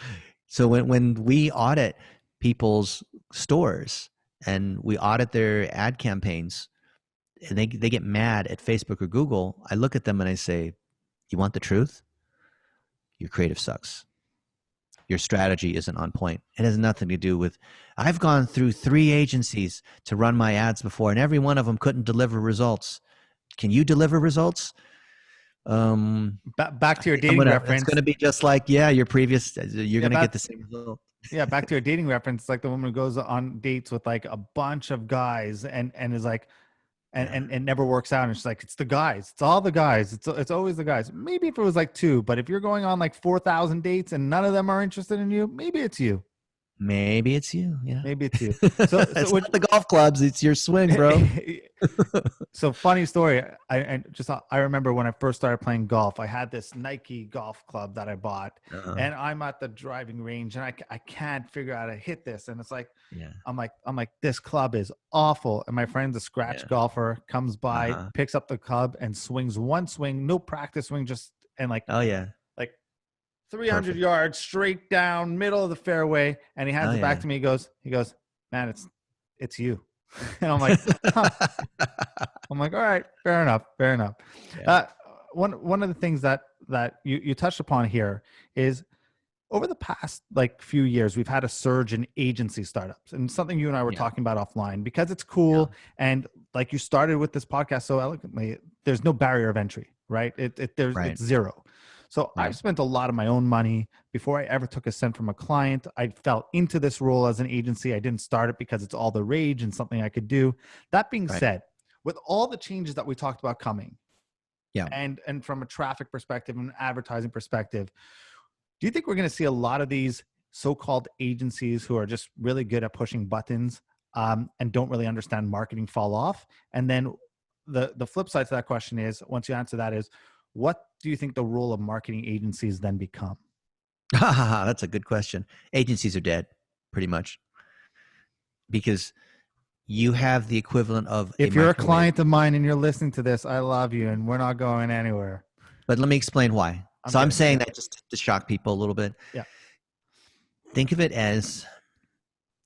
so when we audit people's stores and we audit their ad campaigns and they get mad at Facebook or Google, I look at them and I say, you want the truth? Your creative sucks. Your strategy isn't on point. It has nothing to do with, I've gone through 3 agencies to run my ads before and every one of them couldn't deliver results. Can you deliver results? Back to your dating reference. It's going to be just like, your previous, you're going to get the same result. Yeah, back to your dating reference, like the woman who goes on dates with like a bunch of guys and is like, and never works out. And she's like, it's the guys. It's all the guys. It's always the guys. Maybe if it was like 2, but if you're going on like 4,000 dates and none of them are interested in you, maybe it's you. Maybe it's you. Yeah. Maybe it's you. So it's not the golf clubs. It's your swing, bro. So funny story. I remember when I first started playing golf, I had this Nike golf club that I bought, and I'm at the driving range, and I can't figure out how to hit this, and it's like, I'm like, this club is awful. And my friend's a scratch golfer, comes by, picks up the club, and swings one swing, no practice swing, just and like, like 300 yards straight down middle of the fairway, and he hands it back to me. He goes, man, it's you. And I'm like, huh. I'm like, all right, fair enough. Yeah. One of the things that you touched upon here is over the past like few years, we've had a surge in agency startups, and something you and I were talking about offline, because it's cool. And like you started with this podcast so eloquently, there's no barrier of entry, right? It's zero. So I've spent a lot of my own money before I ever took a cent from a client. I fell into this role as an agency. I didn't start it because it's all the rage and something I could do. That being said, with all the changes that we talked about coming, and from a traffic perspective and advertising perspective, do you think we're going to see a lot of these so-called agencies who are just really good at pushing buttons and don't really understand marketing fall off? And then the flip side to that question is, once you answer that, is what do you think the role of marketing agencies then become? That's a good question. Agencies are dead, pretty much, because you have the equivalent of if you're a client of mine and you're listening to this, I love you and we're not going anywhere. But let me explain why. I'm saying that just to shock people a little bit. Yeah. Think of it as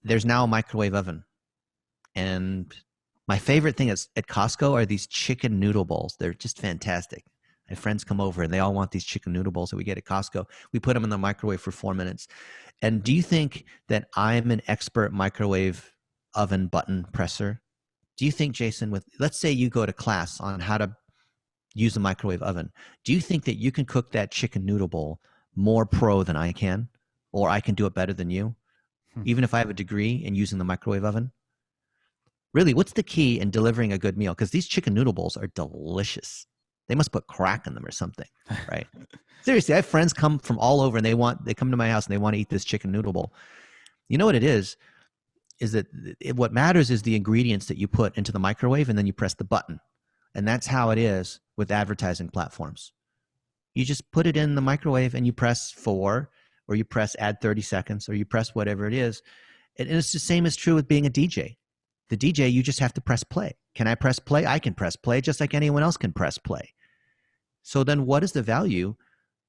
there's now a microwave oven. And my favorite thing is at Costco are these chicken noodle bowls. They're just fantastic. My friends come over and they all want these chicken noodle bowls that we get at Costco. We put them in the microwave for 4 minutes. And do you think that I'm an expert microwave oven button presser? Do you think, Jason, let's say you go to class on how to use a microwave oven, do you think that you can cook that chicken noodle bowl more pro than I can, or I can do it better than you, even if I have a degree in using the microwave oven? Really, what's the key in delivering a good meal? Because these chicken noodle bowls are delicious. They must put crack in them or something, right? Seriously, I have friends come from all over and they come to my house and they want to eat this chicken noodle bowl. You know what it is that what matters is the ingredients that you put into the microwave and then you press the button. And that's how it is with advertising platforms. You just put it in the microwave and you press 4, or you press add 30 seconds, or you press whatever it is. And it's the same as true with being a DJ. The DJ, you just have to press play. Can I press play? I can press play just like anyone else can press play. So then what is the value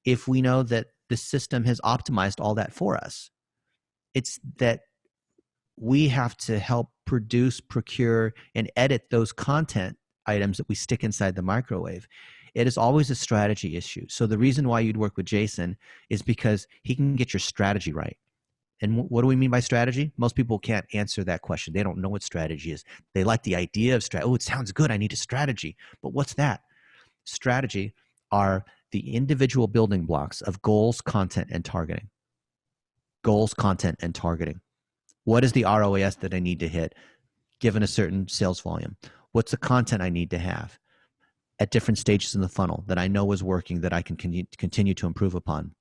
if we know that the system has optimized all that for us? It's that we have to help produce, procure, and edit those content items that we stick inside the microwave. It is always a strategy issue. So the reason why you'd work with Jason is because he can get your strategy right. And what do we mean by strategy? Most people can't answer that question. They don't know what strategy is. They like the idea of strategy. Oh, it sounds good. I need a strategy. But what's that? Strategy are the individual building blocks of goals, content, and targeting. Goals, content, and targeting. What is the ROAS that I need to hit given a certain sales volume? What's the content I need to have at different stages in the funnel that I know is working that I can continue to improve upon?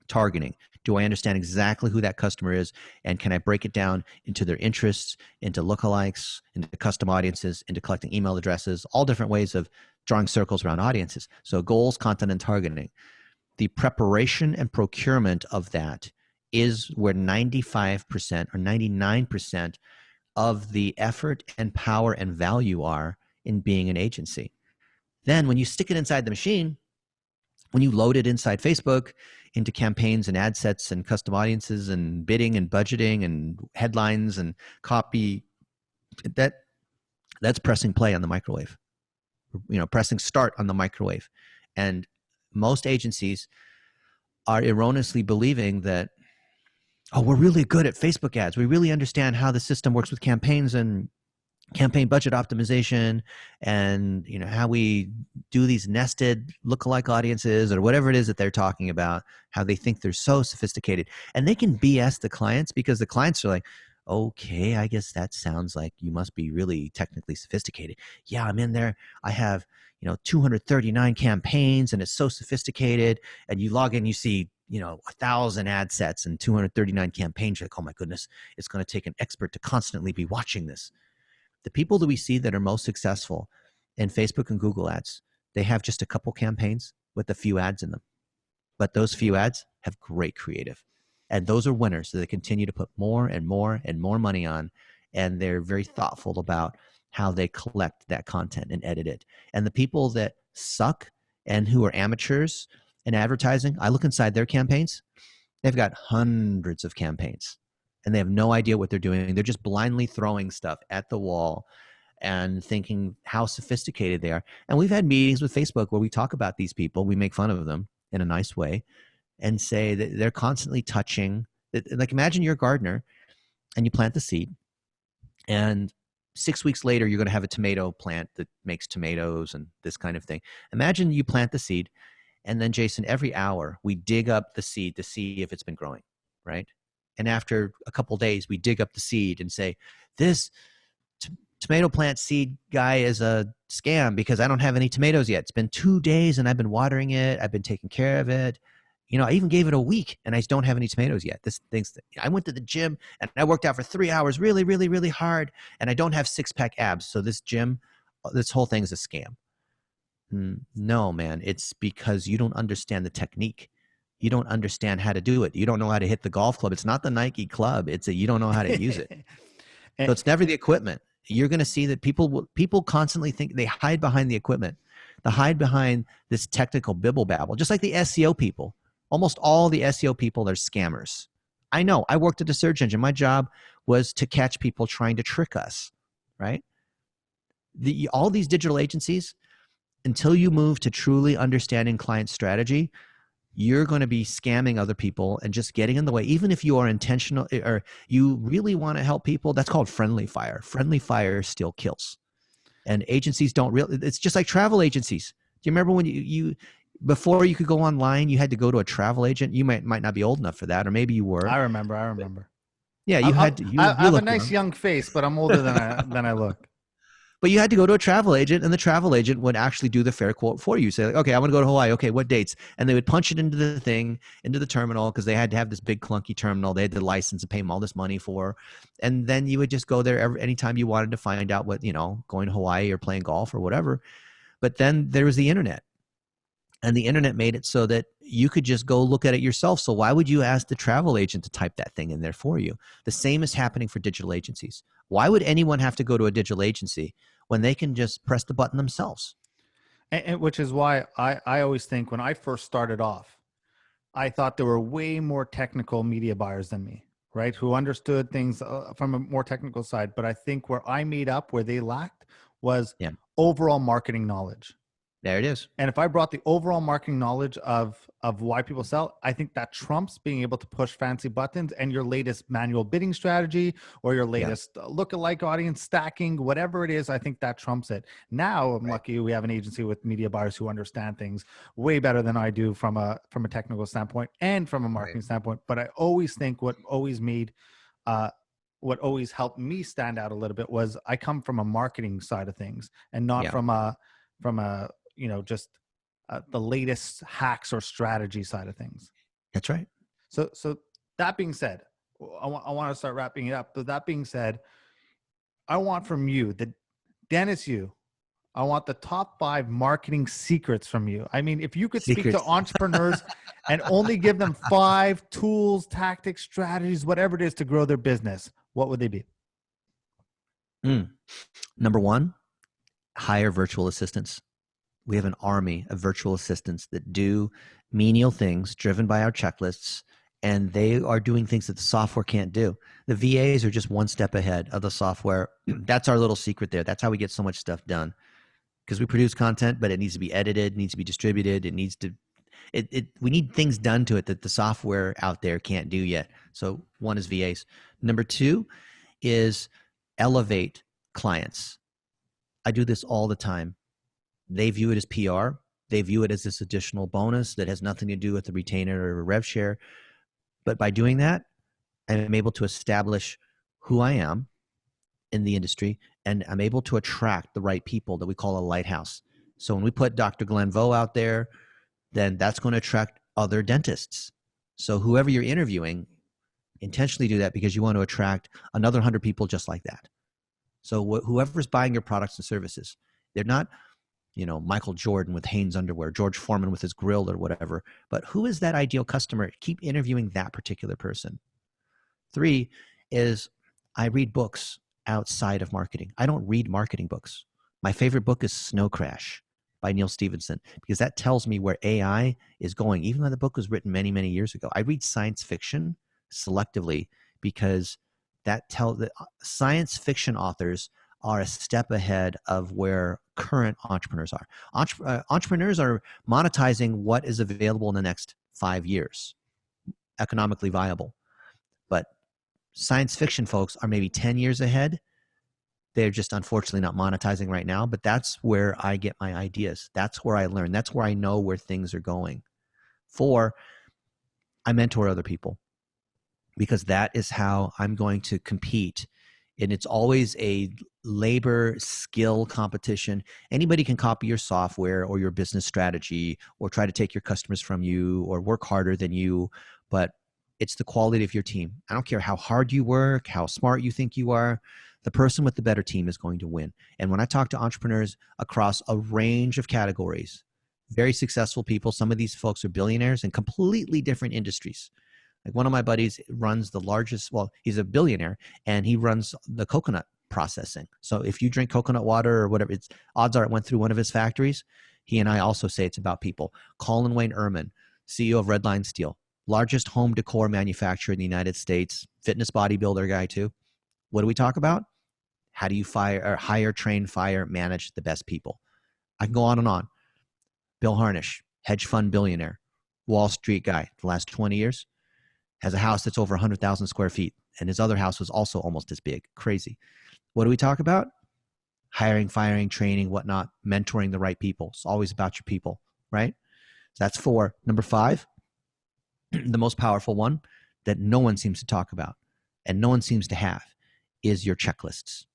Targeting. Do I understand exactly who that customer is? And can I break it down into their interests, into lookalikes, into custom audiences, into collecting email addresses, all different ways of drawing circles around audiences. So goals, content, and targeting. The preparation and procurement of that is where 95% or 99% of the effort and power and value are in being an agency. Then when you stick it inside the machine, when you load it inside Facebook into campaigns and ad sets and custom audiences and bidding and budgeting and headlines and copy, that's pressing play on the microwave, pressing start on the microwave. And most agencies are erroneously believing that, oh, we're really good at Facebook ads. We really understand how the system works with campaigns and campaign budget optimization, and how we do these nested lookalike audiences or whatever it is that they're talking about, how they think they're so sophisticated. And they can BS the clients because the clients are like, okay, I guess that sounds like you must be really technically sophisticated. Yeah, I'm in there. I have 239 campaigns and it's so sophisticated. And you log in, you see 1,000 ad sets and 239 campaigns. You're like, oh my goodness, it's going to take an expert to constantly be watching this. The people that we see that are most successful in Facebook and Google ads, they have just a couple campaigns with a few ads in them. But those few ads have great creative. And those are winners. So they continue to put more and more and more money on. And they're very thoughtful about how they collect that content and edit it. And the people that suck and who are amateurs in advertising, I look inside their campaigns. They've got hundreds of campaigns. And they have no idea what they're doing. They're just blindly throwing stuff at the wall and thinking how sophisticated they are. And we've had meetings with Facebook where we talk about these people. We make fun of them in a nice way and say that they're constantly touching. Like, imagine you're a gardener and you plant the seed. And 6 weeks later, you're going to have a tomato plant that makes tomatoes and this kind of thing. Imagine you plant the seed. And then, Jason, every hour we dig up the seed to see if it's been growing, right? And after a couple of days, we dig up the seed and say, this tomato plant seed guy is a scam because I don't have any tomatoes yet. It's been 2 days and I've been watering it. I've been taking care of it. I even gave it a week and I don't have any tomatoes yet. I went to the gym and I worked out for 3 hours really, really, really hard, and I don't have 6-pack abs. So this whole thing is a scam. No, man, it's because you don't understand the technique. You don't understand how to do it. You don't know how to hit the golf club. It's not the Nike club. You don't know how to use it. So it's never the equipment. You're going to see that people constantly think they hide behind the equipment. They hide behind this technical bibble babble, just like the SEO people. Almost all the SEO people are scammers. I know. I worked at a search engine. My job was to catch people trying to trick us, right? All these digital agencies, until you move to truly understanding client strategy, you're going to be scamming other people and just getting in the way. Even if you are intentional or you really want to help people, that's called friendly fire. Friendly fire still kills. And agencies don't really, it's just like travel agencies. Do you remember when you before you could go online, you had to go to a travel agent? You might not be old enough for that, or maybe you were. I remember. Yeah, you had to. I have a nice young face, but I'm older than I look. But you had to go to a travel agent, and the travel agent would actually do the fair quote for you. Say, like, okay, I want to go to Hawaii. Okay, what dates? And they would punch it into the thing, into the terminal, because they had to have this big clunky terminal. They had the license to pay them all this money for. And then you would just go there anytime you wanted to find out what, going to Hawaii or playing golf or whatever. But then there was the internet. And the internet made it so that you could just go look at it yourself. So why would you ask the travel agent to type that thing in there for you? The same is happening for digital agencies. Why would anyone have to go to a digital agency when they can just press the button themselves? And which is why I always think when I first started off, I thought there were way more technical media buyers than me, right? Who understood things from a more technical side. But I think where I made up, where they lacked, was Yeah, overall marketing knowledge. there it is. And if I brought the overall marketing knowledge of why people sell, I think that trumps being able to push fancy buttons and your latest manual bidding strategy or your Yeah, latest lookalike audience stacking, whatever it is. I think that trumps it. Now I'm right. lucky we have an agency with media buyers who understand things way better than I do from a technical standpoint and from a Right. marketing standpoint. But I always think uh, what always helped me stand out a little bit was I come from a marketing side of things and not Yeah, from a just the latest hacks or strategy side of things. that's right. So that being said, I want to start wrapping it up. But that being said, I want from you, Dennis, I want the top 5 marketing secrets from you. I mean, if you could speak to Secrets. entrepreneurs and only give them 5 tools, tactics, strategies, whatever it is to grow their business, what would they be? Number one, hire virtual assistants. We have an army of virtual assistants that do menial things driven by our checklists, and they are doing things that the software can't do. The VAs are just one step ahead of the software. That's our little secret there. That's how we get so much stuff done, because we produce content, but it needs to be edited, needs to be distributed, it needs to we need things done to it that the software out there can't do yet. So one is VAs. Number two is elevate clients. I do this all the time. They view it as PR. They view it as this additional bonus that has nothing to do with the retainer or a rev share. But by doing that, I'm able to establish who I am in the industry, and I'm able to attract the right people that we call a lighthouse. So when we put Dr. Glenn Vaughan out there, then that's going to attract other dentists. So whoever you're interviewing, intentionally do that because you want to attract another 100 people just like that. So whoever's buying your products and services, they're not, Michael Jordan with Hanes underwear, George Foreman with his grill or whatever, but who is that ideal customer? Keep interviewing that particular person. 3 is I read books outside of marketing. I don't read marketing books. My favorite book is Snow Crash by Neil Stephenson, because that tells me where AI is going, even though the book was written many, many years ago. I read science fiction selectively because that tells that science fiction authors are a step ahead of where current entrepreneurs are. Entrepreneurs are monetizing what is available in the next 5 years, economically viable. But science fiction folks are maybe 10 years ahead. They're just unfortunately not monetizing right now, but that's where I get my ideas. That's where I learn. That's where I know where things are going. 4, I mentor other people, because that is how I'm going to compete. And it's always a labor skill competition. Anybody can copy your software or your business strategy or try to take your customers from you or work harder than you, but it's the quality of your team. I don't care how hard you work, how smart you think you are. The person with the better team is going to win. And when I talk to entrepreneurs across a range of categories, very successful people, some of these folks are billionaires in completely different industries. Like one of my buddies runs the largest, well, he's a billionaire and he runs the coconut processing. So if you drink coconut water or whatever, it's odds are it went through one of his factories. He and I also say it's about people. Colin Wayne Ehrman, CEO of Redline Steel, largest home decor manufacturer in the United States, fitness bodybuilder guy too. What do we talk about? How do you hire, train, fire, manage the best people? I can go on and on. Bill Harnish, hedge fund billionaire, Wall Street guy, the last 20 years, has a house that's over 100,000 square feet. And his other house was also almost as big. Crazy. What do we talk about? Hiring, firing, training, whatnot, mentoring the right people. It's always about your people, right? So that's 4. Number 5, the most powerful one that no one seems to talk about and no one seems to have is your checklists.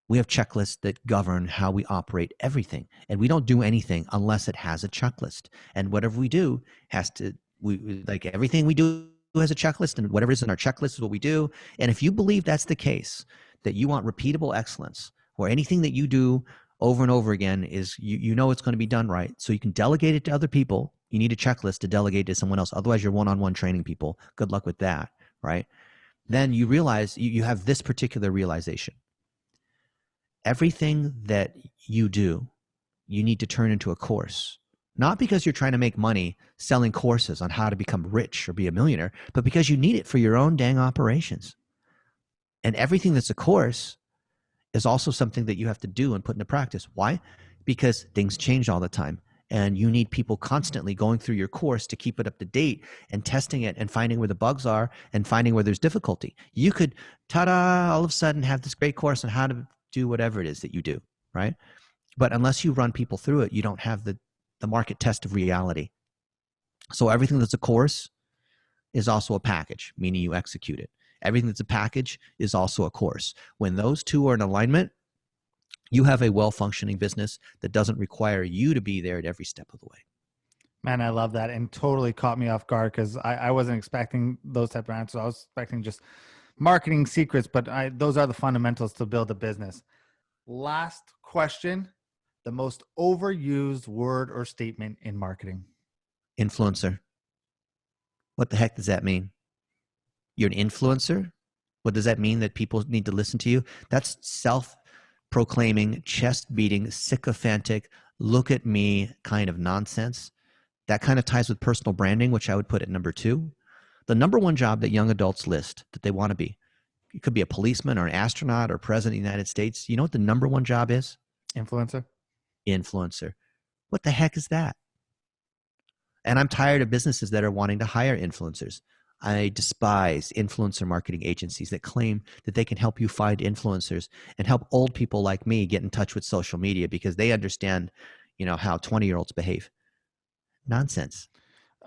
We have checklists that govern how we operate everything. And we don't do anything unless it has a checklist. And whatever we do has to, like everything we do has a checklist, and whatever is in our checklist is what we do. And if you believe that's the case, that you want repeatable excellence, or anything that you do over and over again is you know it's going to be done right. So you can delegate it to other people. You need a checklist to delegate to someone else. Otherwise, you're one-on-one training people. Good luck with that, right? Then you realize you have this particular realization. Everything that you do, you need to turn into a course. Not because you're trying to make money selling courses on how to become rich or be a millionaire, but because you need it for your own dang operations. And everything that's a course is also something that you have to do and put into practice. Why? Because things change all the time. And you need people constantly going through your course to keep it up to date and testing it and finding where the bugs are and finding where there's difficulty. You could, ta-da, all of a sudden have this great course on how to do whatever it is that you do, right? But unless you run people through it, you don't have the market test of reality. So everything that's a course is also a package, meaning you execute it. Everything that's a package is also a course. When those two are in alignment, you have a well-functioning business that doesn't require you to be there at every step of the way. Man, I love that, and totally caught me off guard because I wasn't expecting those type of answers. I was expecting just marketing secrets, but those are the fundamentals to build a business. Last question, the most overused word or statement in marketing. Influencer. What the heck does that mean? You're an influencer? What does that mean, that people need to listen to you? That's self-proclaiming, chest-beating, sycophantic, look at me kind of nonsense. That kind of ties with personal branding, which I would put at number 2. The number 1 job that young adults list that they want to be, it could be a policeman or an astronaut or president of the United States. You know what the number 1 job is? Influencer. Influencer. What the heck is that? And I'm tired of businesses that are wanting to hire influencers. I despise influencer marketing agencies that claim that they can help you find influencers and help old people like me get in touch with social media because they understand, how 20-year-olds behave. Nonsense.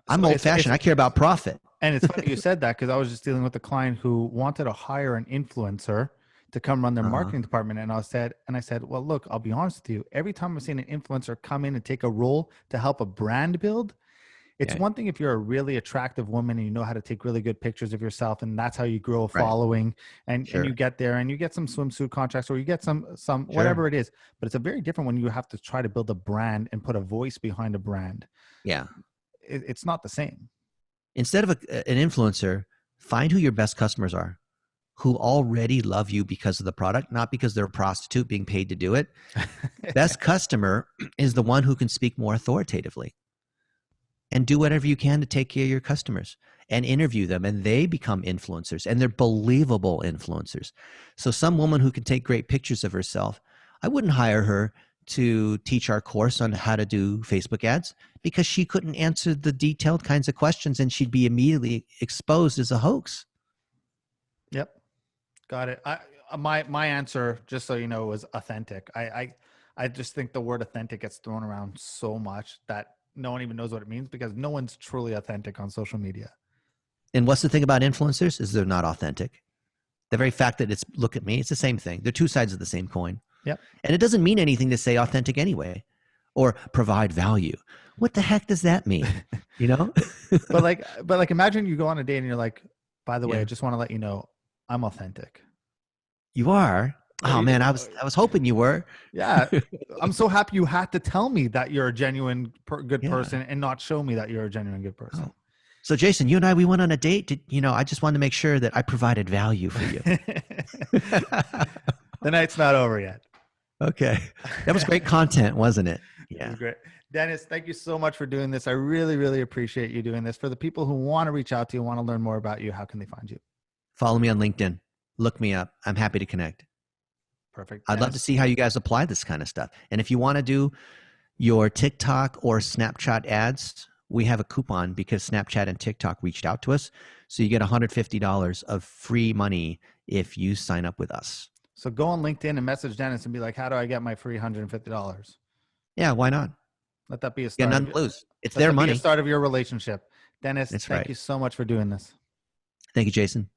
I'm old-fashioned. I care about profit. And it's funny you said that because I was just dealing with a client who wanted to hire an influencer to come run their marketing department. And I said, well, look, I'll be honest with you. Every time I've seen an influencer come in and take a role to help a brand build, it's one thing if you're a really attractive woman and you know how to take really good pictures of yourself, and that's how you grow a following, and you get there and you get some swimsuit contracts or you get some whatever it is. But it's a very different when you have to try to build a brand and put a voice behind a brand. Yeah. It's not the same. Instead of an influencer, find who your best customers are, who already love you because of the product, not because they're a prostitute being paid to do it. Best customer is the one who can speak more authoritatively. And do whatever you can to take care of your customers and interview them, and they become influencers, and they're believable influencers. So some woman who can take great pictures of herself, I wouldn't hire her to teach our course on how to do Facebook ads because she couldn't answer the detailed kinds of questions and she'd be immediately exposed as a hoax. Yep. Got it. My answer, just so you know, was authentic. I just think the word authentic gets thrown around so much that no one even knows what it means because no one's truly authentic on social media. And what's the thing about influencers is they're not authentic. The very fact that it's look at me, it's the same thing. They're two sides of the same coin. Yep. And it doesn't mean anything to say authentic anyway or provide value. What the heck does that mean? But like imagine you go on a date and you're like, by the way, I just want to let you know I'm authentic. You are? Oh man, I was hoping you were. Yeah. I'm so happy you had to tell me that you're a genuine good person and not show me that you're a genuine good person. Oh. So Jason, you and I, we went on a date. I just wanted to make sure that I provided value for you. The night's not over yet. Okay. That was great content, wasn't it? Yeah. It was great. Dennis, thank you so much for doing this. I really, really appreciate you doing this. For the people who want to reach out to you, want to learn more about you, how can they find you? Follow me on LinkedIn. Look me up. I'm happy to connect. Perfect. I'd love to see how you guys apply this kind of stuff. And if you want to do your TikTok or Snapchat ads, we have a coupon because Snapchat and TikTok reached out to us. So you get $150 of free money if you sign up with us. So go on LinkedIn and message Dennis and be like, how do I get my free $150? Yeah, why not? Let that be a start. Yeah, none lose. It's their money. Be a start of your relationship. Dennis, That's thank you so much for doing this. Thank you, Jason.